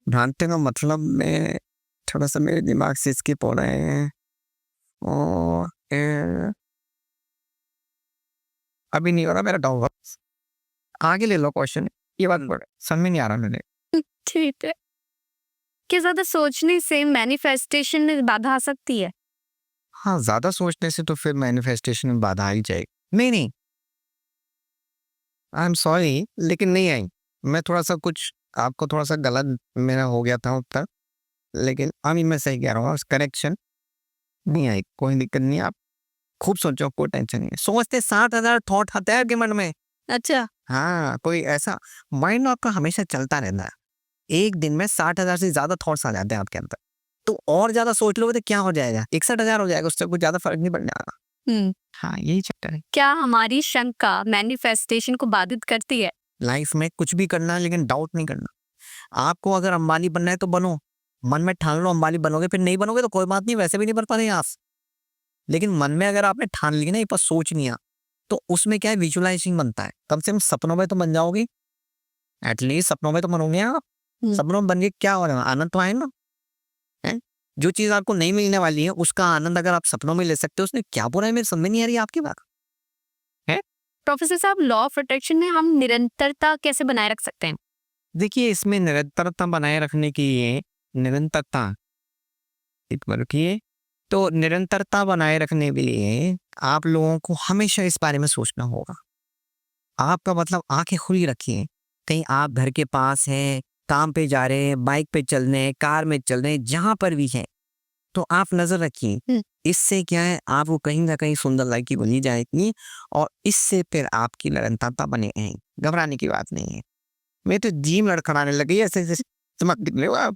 भ्रांतियों का मतलब, मैं थोड़ा सा मेरे दिमाग से स्किप हो रहे हैं और अभी नहीं हो रहा मेरा डाउट। आगे ले लो क्वेश्चन, ये बात समझ में नहीं आ रहा मेरे। ठीक है। क्या ज्यादा सोचने से मैनिफेस्टेशन में बाधा आ सकती है? हाँ, ज्यादा सोचने से तो फिर मैनिफेस्टेशन में बाधा आ ही जाएगी। नहीं, आई एम सॉरी, लेकिन नहीं आई। मैं थोड़ा सा कुछ आपको थोड़ा सा गलत मेरा हो गया था उत्तर, लेकिन अभी मैं सही कह रहा हूँ, करेक्शन नहीं आई, कोई दिक्कत नहीं, आप खूब सोचो, कोई टेंशन नहीं है। सोचते 60,000 थॉट आते हैं आपके मन में। अच्छा। हाँ, कोई ऐसा माइंड आपका हमेशा चलता रहता है, एक दिन में 60,000 से ज्यादा थॉट्स आ जाते हैं आपके अंदर, तो और ज्यादा सोच लोगे तो क्या हो जाएगा, 61,000 हो जाएगा, उससे कुछ ज्यादा फर्क नहीं पड़ने वाला। हाँ, यही चक्कर है। क्या हमारी शंका मैनिफेस्टेशन को बाधित करती है? लाइफ में कुछ भी करना है लेकिन डाउट नहीं करना। आपको अगर अंबानी बनना है तो बनो, मन में ठान लो अंबानी बनोगे, फिर नहीं बनोगे तो कोई बात नहीं, वैसे भी नहीं बन पाते आप, लेकिन मन में अगर आपने ठान ली ना, एक बार सोच लिया, तो उसमें क्या है, विजुअलाइजिंग बनता है, कम से कम सपनों में तो बन जाओगे, एटलीस्ट सपनों में तो बनोगे आप। सपनों में बन के क्या हो रहा है, आनंद तो आए ना, है? जो चीज आपको नहीं मिलने वाली है उसका आनंद अगर आप सपनों में ले सकते हो, उसमें क्या बुरा है, मेरे समझ में नहीं आ रही आपकी बात है। प्रोफेसर साहब, लॉ ऑफ अट्रैक्शन में हम निरंतरता कैसे बनाए रख सकते हैं? देखिए, इसमें निरंतरता बनाए रखने की ये निरंतरता, एक बार रुकिए, तो निरंतरता बनाए रखने के लिए आप लोगों को हमेशा इस बारे में सोचना होगा। आपका मतलब आंखें खुली रखिए, कहीं आप घर के पास हैं, काम पे जा रहे हैं, बाइक पे चल रहे हैं, कार में चल रहे हैं, जहां पर भी हैं, तो आप नजर रखिए। इससे क्या है, आपको कहीं ना कहीं सुंदर लड़की बनी जाएगी और इससे फिर आपकी निरंतरता बने रहेगी, घबराने की बात नहीं है। मैं तो जीम लड़खड़ाने लगी ऐसे ऐसे, चमक निकले हो आप,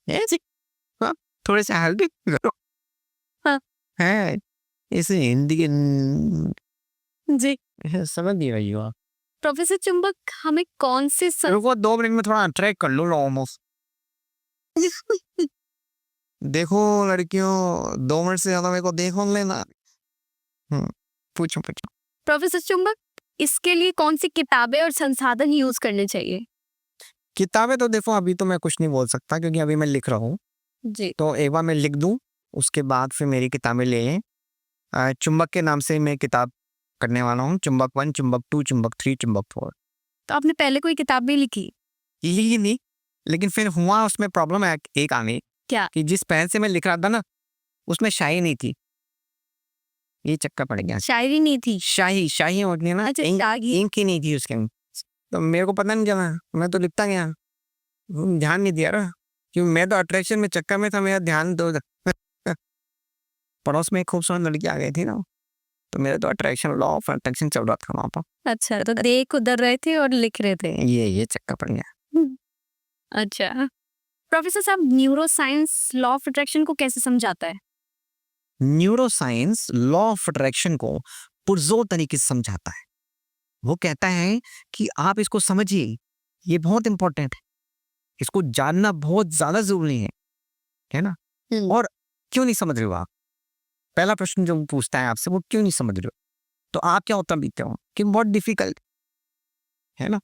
ऐसे, हाँ, थोड़े से हल्दी करो। हाँ। है, इसे हिंदी के जी। समझ नहीं रही हो आप। प्रोफेसर चुंबक, हमें कौन से रुको 2 मिनट में थोड़ा ट्रैक कर लो ऑलमोस्ट। देखो लड़कियों, 2 मिनट से ज्यादा मेरे को देखो लेना। पूछो। प्रोफेसर चुंबक, इसके लिए कौन सी किताबें और संसाधन यूज करने चाहिए? किताबें तो देखो अभी तो मैं कुछ नहीं बोल सकता क्योंकि अभी मैं लिख रहा हूँ, जी। तो एक बार मैं लिख दूं उसके बाद फिर मेरी किताबें ले लें। चुंबक के नाम से मैं किताब करने वाला हूँ, चुंबक 1, चुंबक 2, चुंबक 3, चुंबक 4। तो आपने पहले कोई किताब भी लिखी? यही नहीं, लेकिन फिर हुआ उसमें प्रॉब्लम है एक आ गई, क्या? कि जिस पेन से मैं लिख रहा था ना उसमें शाही नहीं थी, ये चक्कर पड़ गया। शायरी नहीं थी? शाही होती है ना, अच्छा, इंक शाही। इंक ही नहीं थी उसके अंदर। तो मेरे को पता नहीं चला, मैं तो लिखता गया, ध्यान नहीं दिया रहा, क्योंकि मैं तो अट्रैक्शन में चक्कर में था, मेरा ध्यान तो पड़ोस में एक खूबसूरत लड़की आ गई थी ना, तो मेरा तो अट्रैक्शन, लॉ ऑफ अट्रैक्शन चल रहा था वहाँ पर। अच्छा, तो देख उधर रहे थे और लिख रहे थे। ये चक्कर पड़ गया। अच्छा। प्रोफेसर साहब, neuro science law of attraction को कैसे समझाता है? Neuro science law of attraction को पुरजोर तरीके से समझाता है। वो कहता है कि आप इसको समझिए, ये बहुत इंपॉर्टेंट है, इसको जानना बहुत ज्यादा जरूरी है ना। और क्यों नहीं समझ रहे हो आप, पहला प्रश्न जो पूछता है आपसे, वो क्यों नहीं समझ रहे हो, तो आप क्या उत्तर देते हो कि बहुत डिफिकल्ट है ना।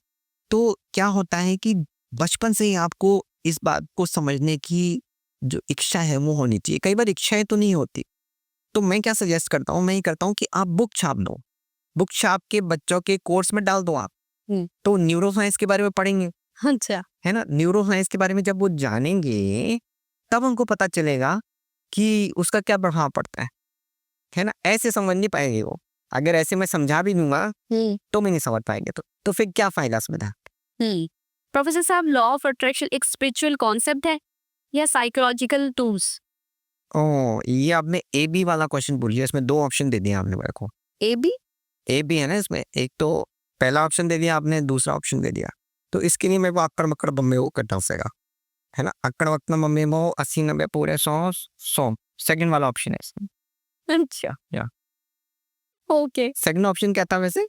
तो क्या होता है कि बचपन से ही आपको इस बात को समझने की जो इच्छा है वो होनी चाहिए। कई बार इच्छाएं तो नहीं होती, तो मैं क्या सजेस्ट करता हूँ, मैं ये करता हूँ कि आप बुक छाप दो, बुक छाप के बच्चों के कोर्स में डाल दो आप, तो न्यूरो साइंस के बारे में पढ़ेंगे, अच्छा। है ना। न्यूरो साइंस के बारे में जब वो जानेंगे तब उनको पता चलेगा कि उसका क्या प्रभाव पड़ता है ना। ऐसे समझ नहीं पाएंगे वो, अगर ऐसे मैं समझा भी दूंगा तो मैं नहीं समझ पाएंगे, तो फिर क्या फायदा इसमें था। प्रोफेसर साहब, लॉ ऑफ अट्रैक्शन एक स्पिरिचुअल कॉन्सेप्ट है या साइकोलॉजिकल टूल्स? ओ, ये आपने ए बी वाला क्वेश्चन पूछ लिया, इसमें 2 ऑप्शन दे दिए आपने मेरे को। A B? ए बी है ना इसमें, एक तो पहला ऑप्शन दे दिया आपने, दूसरा ऑप्शन दे दिया। तो इसके लिए मेरे को अक्कड़ मक्कड़ बम्बे वो करना पड़ेगा, है ना? अक्कड़ वक्कड़ बम्बे मो 80 90 पूरे 100 सेकंड वाला ऑप्शन है इसमें। अच्छा, या ओके। सेकंड ऑप्शन क्या था वैसे?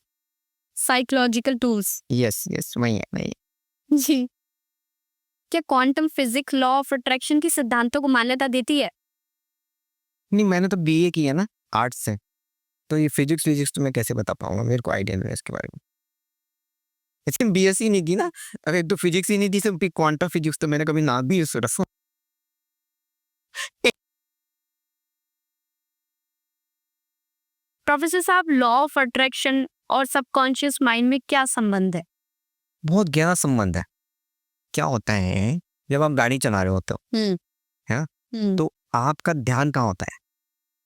Psychological tools. यस यस, वही है वही। जी। क्या quantum physics law of attraction के सिद्धांतों को मान्यता देती है? नहीं, मैंने तो बीए किया ना आर्ट्स से, तो ये फिजिक्स तो मैं कैसे बता पाऊंगा, मेरे को आइडिया नहीं है इसके बारे में। इसमें बीएससी नहीं की ना, अगर तो फिजिक्स ही नहीं थी, सिर्फ क्वांटम फिजिक्स, तो मैंने कभी नाम भी सुना। प्रोफेसर साहब, लॉ ऑफ अट्रैक्शन और सबकॉन्शियस माइंड में क्या संबंध है? बहुत गहरा संबंध है। क्या होता है, जब आप गाड़ी चला रहे होते हो, है ना, तो आपका ध्यान कहाँ होता है?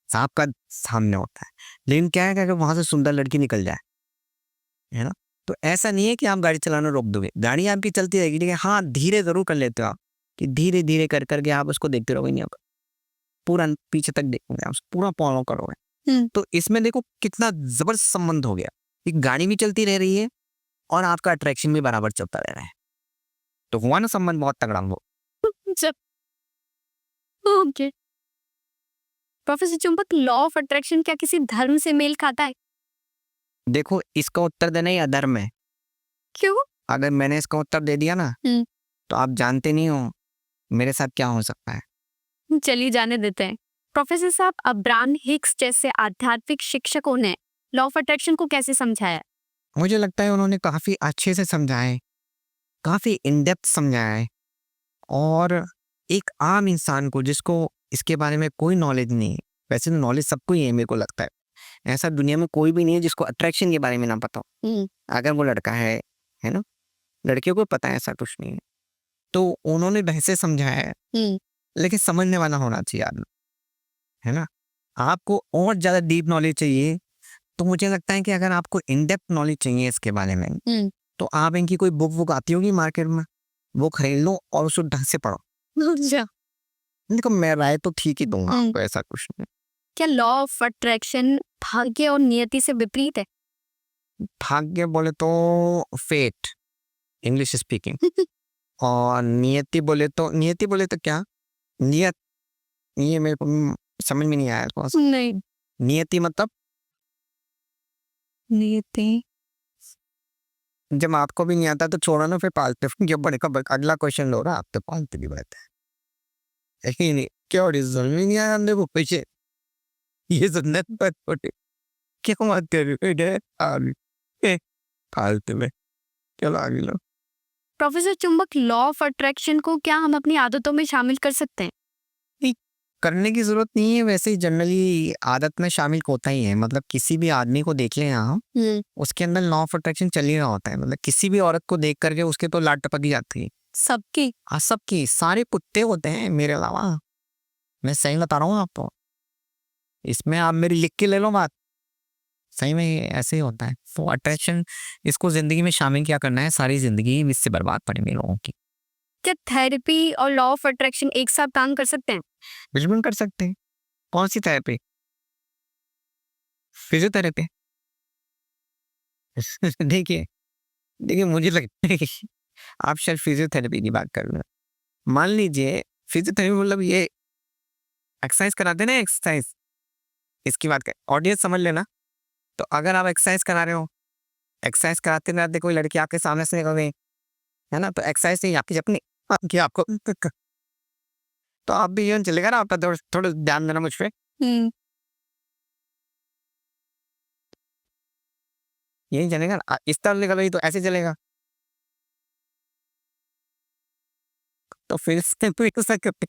आपका सामने होता है। लेकिन क्या है कि अगर वहां से सुंदर लड़की निकल जाए, है ना, तो ऐसा नहीं है कि आप गाड़ी चलाना रोक दोगे, गाड़ी आपकी चलती रहेगी, लेकिन हाँ धीरे जरूर कर लेते हो आप, कि धीरे धीरे कर करके आप उसको देखते रहोगे, नहीं होगा पूरा पीछे तक देखोगे, आप उसको पूरा फॉलो करोगे। तो इसमें देखो कितना जबरदस्त संबंध हो गया, कि गाड़ी भी चलती रह रही है और आपका अट्रैक्शन भी बराबर चलता रह रहा है, तो हुआ ना संबंध बहुत तगड़ा वो। जब ओके। प्रोफेसर चुंबक, लॉ ऑफ अट्रैक्शन क्या किसी धर्म से मेल खाता है? देखो, इसका उत्तर देना ही अधर्म है। क्यों? अगर मैंने इसका उत्तर दे दिया ना, तो आप जानते नहीं हो मेरे साथ क्या हो सकता है। चलिए जाने देते हैं। प्रोफेसर साहब, अब्राहम हिक्स जैसे आध्यात्मिक शिक्षकों ने लॉ ऑफ अट्रैक्शन को कैसे समझाया? मुझे लगता है उन्होंने काफी अच्छे से समझाया है, काफी इन डेप्थ समझाया है, और एक आम इंसान को जिसको इसके बारे में कोई नॉलेज नहीं है, वैसे तो नॉलेज सबको ही है, मेरे को लगता है ऐसा दुनिया में कोई भी नहीं है जिसको अट्रैक्शन के बारे में ना पता हो। अगर वो लड़का है ना, लड़कियों को पता है, ऐसा कुछ नहीं है। तो उन्होंने वैसे समझाया है, लेकिन समझने वाला होना चाहिए आदमी, है ना। आपको और ज्यादा डीप नॉलेज चाहिए, तो मुझे लगता है कि अगर आपको इन डेप्थ नॉलेज चाहिए इसके बारे में, तो आप इनकी कोई बुक आती होगी मार्केट में, वो खरीद लो और उसको ढंग से पढ़ो। देखो, मैं राय तो ठीक ही दूंगा आपको, ऐसा कुछ नहीं। क्या लॉ ऑफ अट्रैक्शन भाग्य और नियति से विपरीत है? भाग्य बोले तो फेट, इंग्लिश स्पीकिंग, और नियति बोले तो क्या, नियत, ये मेरे को समझ में नहीं आया थोड़ा सा। नहीं, नियति मतलब नियति जब आपको भी नहीं आता तो छोड़ो ना, फिर पालते जब बड़े का अगला क्वेश्चन लो रहा, आप तो पालते भी बात है। नहीं, क्या रीजन नहीं आया हमने वो पीछे, ये सुनने पर छोटे क्या बात कर रहे हो फालतू में। चलो आगे लो। प्रोफेसर चुंबक, लॉ ऑफ अट्रैक्शन को क्या हम अपनी आदतों में शामिल कर सकते हैं? करने की जरूरत नहीं है, वैसे ही जनरली आदत में शामिल होता ही है। मतलब किसी भी आदमी को देख लें आप, उसके अंदर लॉ ऑफ अट्रैक्शन चल ही रहा होता है। मतलब किसी भी औरत को देख करके उसके तो लाट टपक ही जाती है। सबकी? हाँ, सबकी, सारे कुत्ते होते हैं मेरे अलावा, मैं सही बता रहा हूँ आपको। इसमें आप मेरी लिख के ले लो बात, सही में ऐसे ही होता है। तो अट्रैक्शन इसको जिंदगी में शामिल क्या करना है, सारी जिंदगी इससे बर्बाद पड़ेगी लोगों की। क्या थेरेपी और लॉ ऑफ अट्रैक्शन एक साथ काम कर सकते हैं? बिल्कुल कर सकते हैं। कौन सी थेरेपी? फिजियोथेरेपी। देखिए मुझे लगता है कि आप शायद फिजियोथेरेपी की बात कर रहे हैं। मान लीजिए फिजियोथेरेपी मतलब ये एक्सरसाइज कराते ना, एक्सरसाइज, इसकी बात कर, ऑडियंस समझ लेना। तो अगर आप एक्सरसाइज करा रहे हो, एक्सरसाइज कराते कराते कोई लड़की आपके सामने से निकल गई, है ना, तो एक्सरसाइज नहीं आपकी अपनी आपकी आपको तो आप भी ये चलेगा ना, आपका थोड़ा ध्यान देना मुझ पे। यही चलेगा ना, इस तरह निकल रही तो ऐसे चलेगा, तो फिर से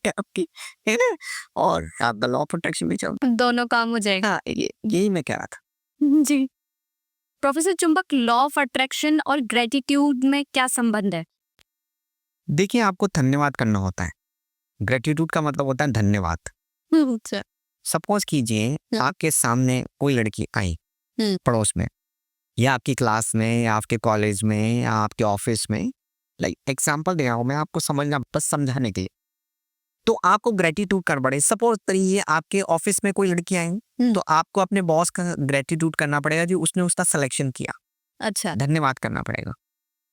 आपकी, है ना, और आपका लॉ ऑफ अट्रैक्शन भी चल, दोनों काम हो जाएगा। हाँ, यही मैं कह रहा था। जी। प्रोफेसर चुंबक, लॉ ऑफ अट्रैक्शन और ग्रेटिट्यूड में क्या संबंध है? देखिए, आपको धन्यवाद करना होता है। ग्रेटिट्यूड का मतलब होता है धन्यवाद। सपोज कीजिए आपके सामने कोई लड़की आई पड़ोस में, या आपकी क्लास में, या आपके कॉलेज में, या आपके ऑफिस में, लाइक एग्जाम्पल दे रहा हूँ मैं आपको समझना, बस समझाने के लिए। तो आपको ग्रेटिट्यूड करना पड़ेगा। सपोज करिए आपके ऑफिस में कोई लड़की आई, तो आपको अपने बॉस का ग्रेटिट्यूड करना पड़ेगा जो उसने उसका सिलेक्शन किया, अच्छा धन्यवाद करना पड़ेगा।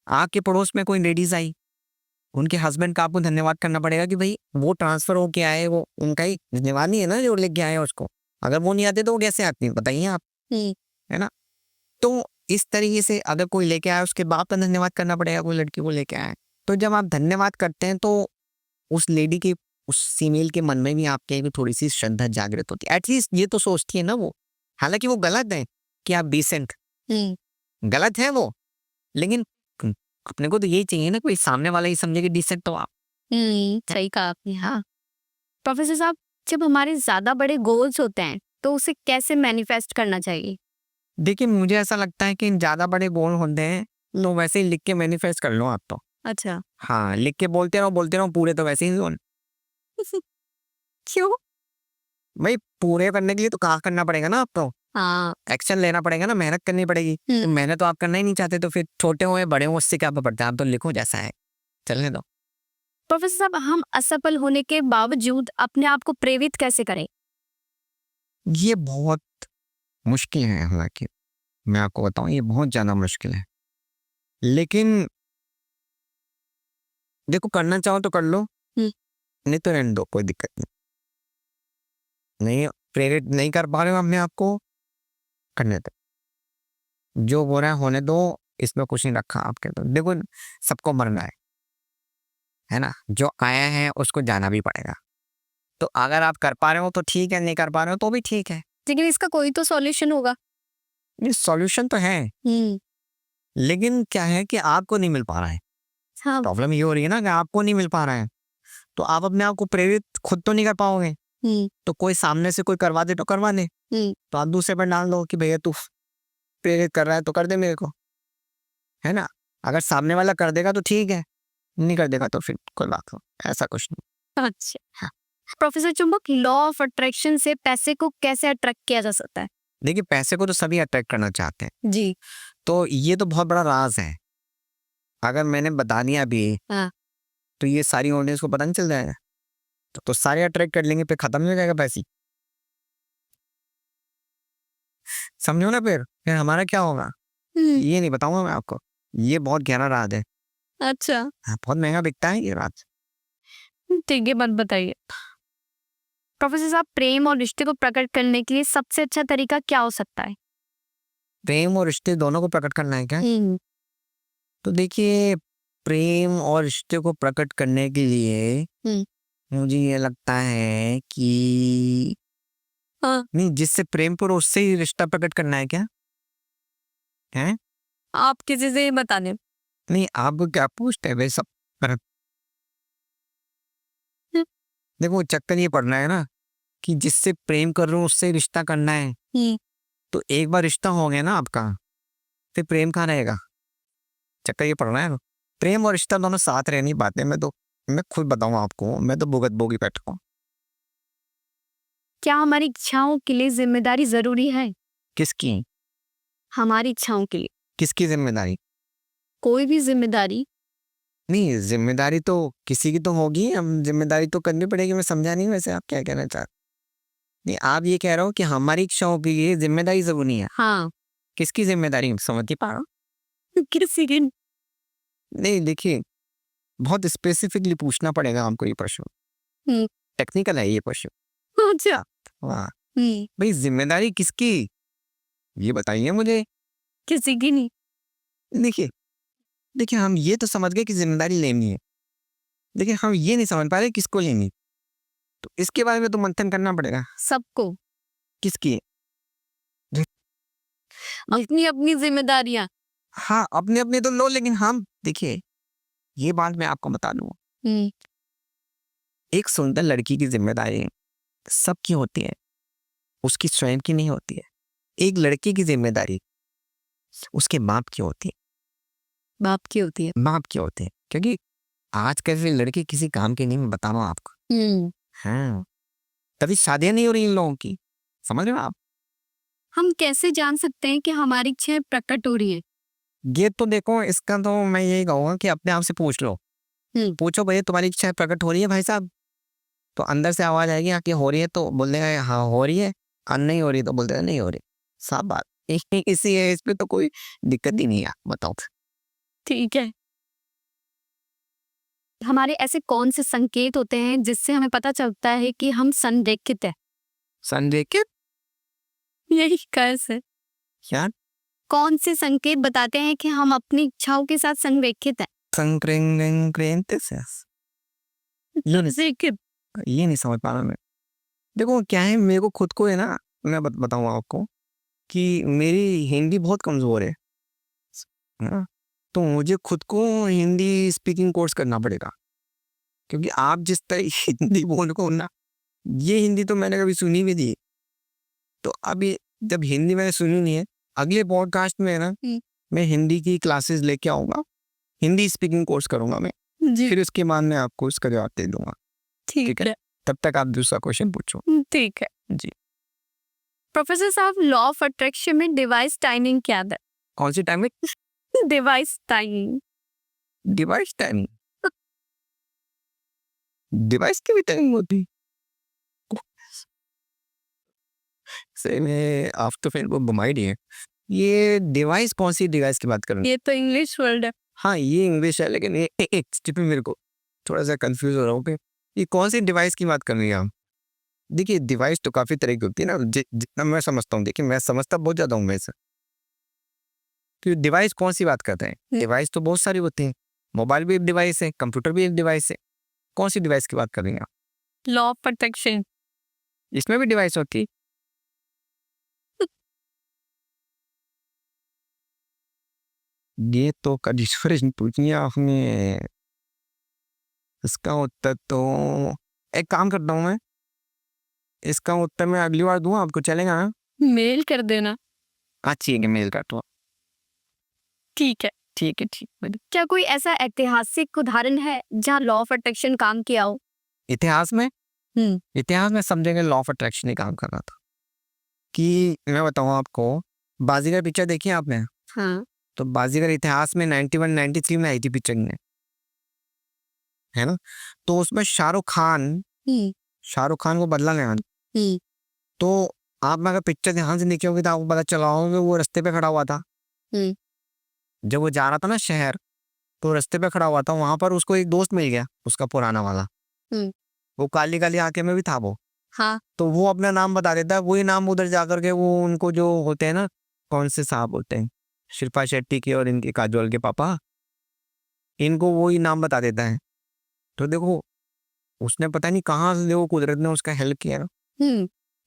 आपके पड़ोस में कोई लेडीज आई, उनके हस्बैंड का आपको धन्यवाद करना पड़ेगा कि भाई वो ट्रांसफर होके आए, वो उनका ही धन्यवाद नहीं है ना जो लेके आए उसको। अगर वो नहीं आते तो वो कैसे आती है बताइए आप, है ना। तो इस तरीके से अगर कोई लेके आया उसके बाप का धन्यवाद करना पड़ेगा, कोई लड़की को लेके आए। तो जब आप धन्यवाद करते हैं तो उस लेडी के, उस फीमेल के मन में भी आपके भी थोड़ी सी श्रद्धा जागृत होती है। एटलीस्ट ये तो सोचती है ना वो, हालांकि वो गलत है कि आप डिसेंट, गलत है वो, लेकिन अपने को तो यही चाहिए ना कोई सामने वाला ही समझे कि डिसेंट तो आप। सही कहा आपने। हाँ प्रोफेसर साहब, जब हमारे ज्यादा बड़े गोल्स होते हैं तो उसे कैसे मैनिफेस्ट करना चाहिए? देखिए मुझे ऐसा लगता है कि ज्यादा बड़े गोल होते हैं तो वैसे ही लिख के मैनिफेस्ट कर लो आप तो। अच्छा हाँ, लिख के बोलते रहो पूरे तो वैसे ही हो। क्यों? भाई पूरे करने के लिए तो काम करना पड़ेगा ना आपको, हाँ एक्शन लेना पड़ेगा ना, मेहनत करनी पड़ेगी। तो मेहनत तो आप करना ही नहीं चाहते, तो फिर छोटे हो या बड़े हो उससे क्या पड़ता है, आप तो लिखो जैसा है, चलने दो। प्रोफेसर साहब, हम असफल होने के बावजूद अपने आप को प्रेरित कैसे करें? ये बहुत मुश्किल है, हालांकि मैं आपको बताऊं ये बहुत ज्यादा मुश्किल है, लेकिन देखो करना चाहो तो कर लो, नहीं तो रहने दो, कोई दिक्कत नहीं। नहीं प्रेरित नहीं कर पा रहे हो अपने आप को, करने दो, जो हो रहा है होने दो, इसमें कुछ नहीं रखा आपके। तो देखो सबको मरना है ना, जो आया है उसको जाना भी पड़ेगा। तो अगर आप कर पा रहे हो तो ठीक है, नहीं कर पा रहे हो तो भी ठीक है। लेकिन इसका कोई तो सॉल्यूशन होगा। ये सॉल्यूशन तो है, लेकिन क्या है कि आपको नहीं मिल पा रहा है। हाँ प्रॉब्लम ये हो रही है ना कि आपको नहीं मिल पा रहा है, तो आप अपने आप को प्रेरित खुद तो नहीं कर पाओगे। तो कोई सामने से कोई करवा दे तो करवा दे, तो आप दूसरे पर डाल दो कि भैया तू प्रेरित कर रहा है तो कर दे मेरे को, है ना। अगर सामने वाला कर देगा तो ठीक है, नहीं कर देगा तो फिर कोई बात नहीं, ऐसा कुछ नहीं। अच्छा हाँ। प्रोफेसर चुंबक, लॉ ऑफ अट्रैक्शन से पैसे को कैसे अट्रैक्ट किया जा सकता है? देखिए पैसे को तो सभी अट्रैक्ट करना चाहते हैं, जी तो ये तो बहुत बड़ा राज है। अगर मैंने बता दिया अभी, हाँ। तो ये सारी ऑडियंस को पता नहीं चल जाएगा, तो सारे अट्रैक्ट कर लेंगे, फिर खत्म नहीं हो जाएगा पैसे, समझो ना। फिर हमारा क्या होगा ये नहीं बताऊंगा मैं आपको, ये बहुत गहरा राज है। अच्छा हाँ, बहुत महंगा बिकता है ये राज। ठीक है, मत बताइए। प्रोफेसर साहब, प्रेम और रिश्ते को प्रकट करने के लिए सबसे अच्छा तरीका क्या हो सकता है? प्रेम और रिश्ते दोनों को प्रकट करना है क्या? तो देखिए प्रेम और रिश्ते को प्रकट करने के लिए मुझे ये लगता है कि हाँ। नहीं, जिससे प्रेम करो उससे ही रिश्ता प्रकट करना है क्या है? आप किसी से बता दें। नहीं आपको क्या पूछते हैं भाई सब देखो चक्कर ये पड़ना है ना कि जिससे प्रेम कर रहे हो उससे रिश्ता करना है, तो एक बार रिश्ता हो गया ना आपका, फिर प्रेम कहाँ रहेगा? चक्कर ये पड़ना है, प्रेम और रिश्ता दोनों साथ रह नहीं पाते। मैं खुद बताऊं आपको, मैं तो भुगत भोगी बैठा हूं। क्या हमारी इच्छाओं के लिए जिम्मेदारी जरूरी है? किसकी? हमारी इच्छाओं के लिए किसकी जिम्मेदारी? कोई भी जिम्मेदारी। नहीं जिम्मेदारी तो किसी की तो होगी, हम जिम्मेदारी तो करनी पड़ेगी। मैं समझा नहीं वैसे आप क्या कहना चाहते? नहीं आप ये कह रहे हो कि हमारी इच्छाओं की ये जिम्मेदारी जरूरी है। हाँ किसकी जिम्मेदारी समझ नहीं पा रहा हूं। किसी की। नहीं देखिए बहुत स्पेसिफिकली पूछना पड़ेगा हमको ये प्रश्न, टेक्निकल है ये प्रश्न। अच्छा हाँ भाई जिम्मेदारी किसकी ये बताइए मुझे। किसी की नहीं। देखिए देखिए हम ये तो समझ गए कि जिम्मेदारी लेनी है, लेकिन हम ये नहीं समझ पा रहे किसको लेनी, तो इसके बारे में तो मंथन करना पड़ेगा। सबको किसकी? अपनी अपनी जिम्मेदारियां। हाँ अपने अपने तो लो, लेकिन हम देखिए ये बात मैं आपको बता दूं, एक सुंदर लड़की की जिम्मेदारी सबकी होती है, उसकी स्वयं की नहीं होती है। एक लड़के की जिम्मेदारी उसके बाप की होती है, बाप की होती है। बाप की होती है, क्योंकि आज कैसे लड़के किसी काम के नहीं, मैं बता रहा हूँ आपको। हाँ तभी शादियां नहीं हो रही इन लोगों की, समझ रहे हो आप? हम कैसे जान सकते हैं कि हमारी इच्छाएं प्रकट हो रही है? ये तो देखो, इसका तो मैं यही कहूँगा कि अपने आप से पूछ लो। पूछो भैया तुम्हारी इच्छा प्रकट हो रही है भाई साहब? तो अंदर से आवाज़ आएगी कि हो रही है, तो बोल देगा हाँ हो रही है, और नहीं हो रही तो बोल देगा नहीं हो रही। साफ बात। इसी है, इसमें तो कोई दिक्कत ही नहीं है, बताओ। ठीक है। हमारे ऐसे कौन से संकेत होते हैं जिससे हमें पता चलता है कि हम संरेखित है? संरेखित? यही कैसे? क्या? कौन से संकेत बताते हैं कि हम अपनी इच्छाओं के साथ संरेखित हैं? संक्रेंक्रेंटेसिस। संरेखित। ये नहीं समझ पा रहा मैं। देखो क्या है, मेरे को खुद को है ना, मैं बताऊँ आपको कि मेरी हिंदी बहुत कमज़ोर है ना? तो मुझे खुद को हिंदी स्पीकिंग कोर्स करना पड़ेगा, क्योंकि आप जिस तरह हिंदी बोल रहे हो ना, ये हिंदी तो मैंने कभी सुनी भी नहीं। तो अभी जब हिंदी मैंने सुनी नहीं है, अगले पॉडकास्ट में है ना, मैं हिंदी की क्लासेस लेके आऊँगा, हिंदी स्पीकिंग कोर्स करूँगा मैं, जी फिर उसके बाद मैं आपको उसका जवाब दे दूँगा। ठीक है। तब तक आप दूसरा क्वेश्चन पूछो। ठीक है। जी। प्रोफेसर साहब, लॉ ऑफ अट्रैक्शन में डिवाइस टाइमिंग क्या है? कौन सी timing? Device timing. Device timing? Device की भी टाइमिंग होती? सही में आप तो फिर वो घुमा ही दिए। ये डिवाइस, कौन सी डिवाइस की बात कर रहे हैं? ये तो इंग्लिश वर्ड है। हाँ, ये इंग्लिश है, लेकिन ये एक स्टेप में मेरे को थोड़ा-सा कंफ्यूज हो रहा हूँ कि ये कौन सी डिवाइस की बात कर रही हैं आप? देखिए, डिवाइस तो काफ़ी तरह की होती है ना, जितना मैं समझता हूँ, देखिए मैं समझता बहुत ज़्यादा हूँ वैसे। तो डिवाइस कौन सी बात करते हैं? डिवाइस तो बहुत सारी होती हैं। मोबाइल भी एक डिवाइस है, कंप्यूटर भी एक डिवाइस है। कौन सी डिवाइस की बात कर रही हैं आप? Law of attraction. इसमें भी डिवाइस होती है? ये तो कभी प्रश्न पूछ लिया आपने। इसका उत्तर तो, एक काम करता हूँ मैं, इसका उत्तर मैं अगली बार दूँ आपको, चलेगा ना? मेल कर देना। हाँ ठीक है, मेल करता हूँ। ठीक है। ठीक है, ठीक है। क्या कोई ऐसा ऐतिहासिक उदाहरण है जहाँ लॉ ऑफ अट्रैक्शन काम किया हो? इतिहास में? हम्म। इतिहास में सब जगह लॉ ऑफ अट्रैक्शन ही काम कर रहा था। कि मैं बताऊँ आपको, बाजीगर पिक्चर देखी है आपने? हाँ। तो बाजीगर इतिहास में 91-93 में आई थी पिक्चर में, है ना? तो उसमें शाहरुख खान को बदला गया। तो आप अगर पिक्चर ध्यान से देखे होगे तो आपको पता चला होगा वो रास्ते पे खड़ा हुआ था। जब वो जा रहा था ना शहर, तो रास्ते पे खड़ा हुआ था, वहां पर उसको एक दोस्त मिल गया, उसका पुराना वाला। वो काली काली आंखें में भी था वो। हाँ। तो वो अपना नाम बता देता है, वही नाम उधर जाकर के वो उनको जो होते हैं ना, कौन से साहब होते हैं, शिल्पा शेट्टी के और इनके काजोल के पापा, इनको वही नाम बता देता है। तो देखो, उसने पता नहीं कहाँ से देखो कुदरत ने उसका हेल्प किया,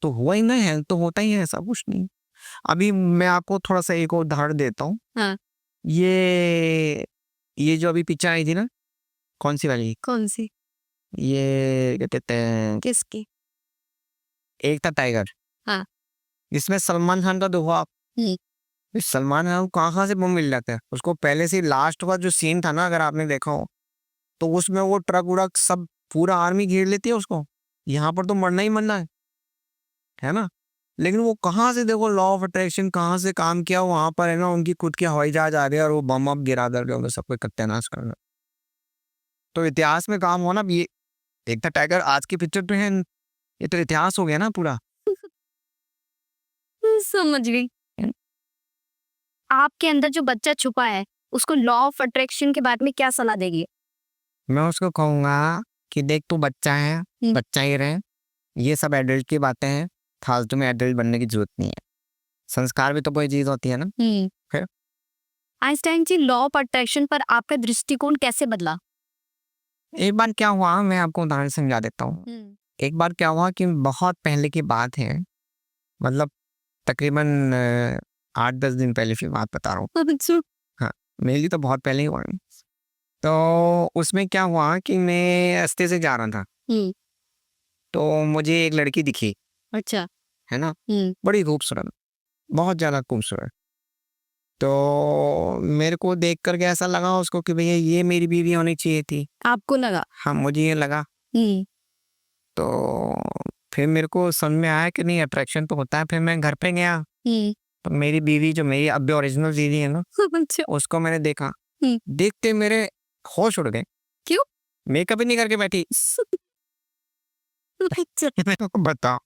तो हुआ ही ना, हेल्प तो होता ही है, ऐसा कुछ नहीं। अभी मैं आपको थोड़ा सा एक और उदाहरण देता हूँ। हाँ। ये जो अभी पिक्चर आई थी ना, कौन सी वाली, कौन सी? ये क्या कहते हैं, किसकी? एक था टाइगर। हाँ। इसमें सलमान खान का देखो आप, इस सलमान खान को कहाँ से वो मिल जाता है उसको, पहले से लास्ट का जो सीन था ना, अगर आपने देखा हो, तो उसमें वो ट्रक उड़क सब पूरा आर्मी घेर लेती है उसको, यहाँ पर तो मरना ही मरना है ना? लेकिन वो कहाँ से देखो, लॉ ऑफ अट्रैक्शन कहाँ से काम किया, वहां पर है ना उनकी खुद की हवाई जहाज आ रही है और वो बम अब गिरा दर के सबको सत्यानाश कर रहा है। तो इतिहास में काम होना, ये एक था टाइगर, आज की पिक्चर तो है, ये तो इतिहास हो गया ना पूरा। समझ गई। आपके अंदर जो बच्चा छुपा है, उसको लॉ ऑफ अट्रैक्शन के बारे में क्या सलाह देगी? मैं उसको कहूंगा कि देख तू बच्चा है, बच्चा ही रहे, ये सब एडल्ट की बातें हैं, फालतू में एडल्ट बनने की जरूरत नहीं है, संस्कार भी तो कोई चीज होती है ना। फिर Einstein ji, law of attraction पर आपका दृष्टिकोण कैसे बदला? एक बार क्या हुआ, मैं आपको उदाहरण समझा देता हूँ। एक बार क्या हुआ कि बहुत पहले की बात है, मतलब तकरीबन 8-10 दिन पहले की बात बता रहा हूँ। हाँ, मेरे लिए तो बहुत पहले ही हुआ है। तो उसमें क्या हुआ कि मैं रास्ते से जा रहा था, तो मुझे एक लड़की दिखी, अच्छा। है ना, बड़ी खूबसूरत, बहुत ज्यादा खूबसूरत। तो मेरे को देख करके ऐसा लगा उसको कि भैया ये मेरी बीवी होनी चाहिए थी। आपको लगा? हाँ, मुझे ये लगा। तो फिर मेरे को समझ में आया कि नहीं, अट्रैक्शन तो होता है। फिर मैं घर पे गया, तो मेरी बीवी जो मेरी अब ओरिजिनल बीवी है ना, अच्छा, उसको मैंने देखा, हम्म। देखते मेरे होश उड़ गए। क्यों? मेकअप ही नहीं करके बैठी। बताओ,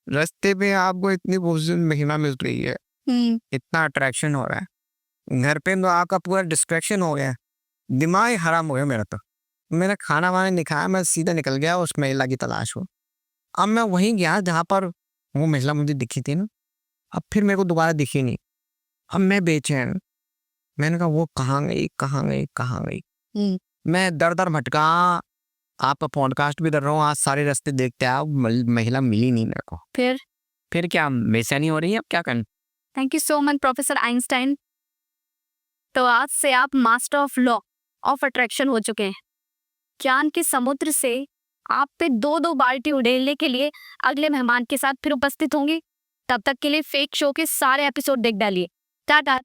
रास्ते पे आपको इतनी खूबसूरत महिला मिल रही है, हम्म, इतना अट्रैक्शन हो रहा है, घर पे तो आपका पूरा डिस्ट्रैक्शन हो गया, दिमाग ही हराम हो गया मेरा। तो मैंने खाना वाना नहीं खाया, मैं सीधा निकल गया उस महिला की तलाश में। अब मैं वहीं गया जहाँ पर वो महिला मुझे दिखी थी ना, अब फिर मेरे को दोबारा दिखी नहीं। अब मैं बेचैन, मैंने कहा वो कहाँ गई, कहाँ गई, कहाँ गई। हम्म। मैं दर दर भटका, आपका पॉडकास्ट भी कर रहा हूँ, आज सारे रास्ते देखते आओ, महिला मिली नहीं मेरे को। फिर क्या बेचैनी हो रही है, अब क्या करें? Thank you so much professor Einstein. तो आज से आप master of law of attraction हो चुके हैं। ज्ञान के समुद्र से आप पे 2-2 बाल्टी उड़ेलने के लिए अगले मेहमान के साथ फिर उपस्थित होंगे। तब तक के लिए फेक शो के सारे एपिसोड देख डालिए। टाटा।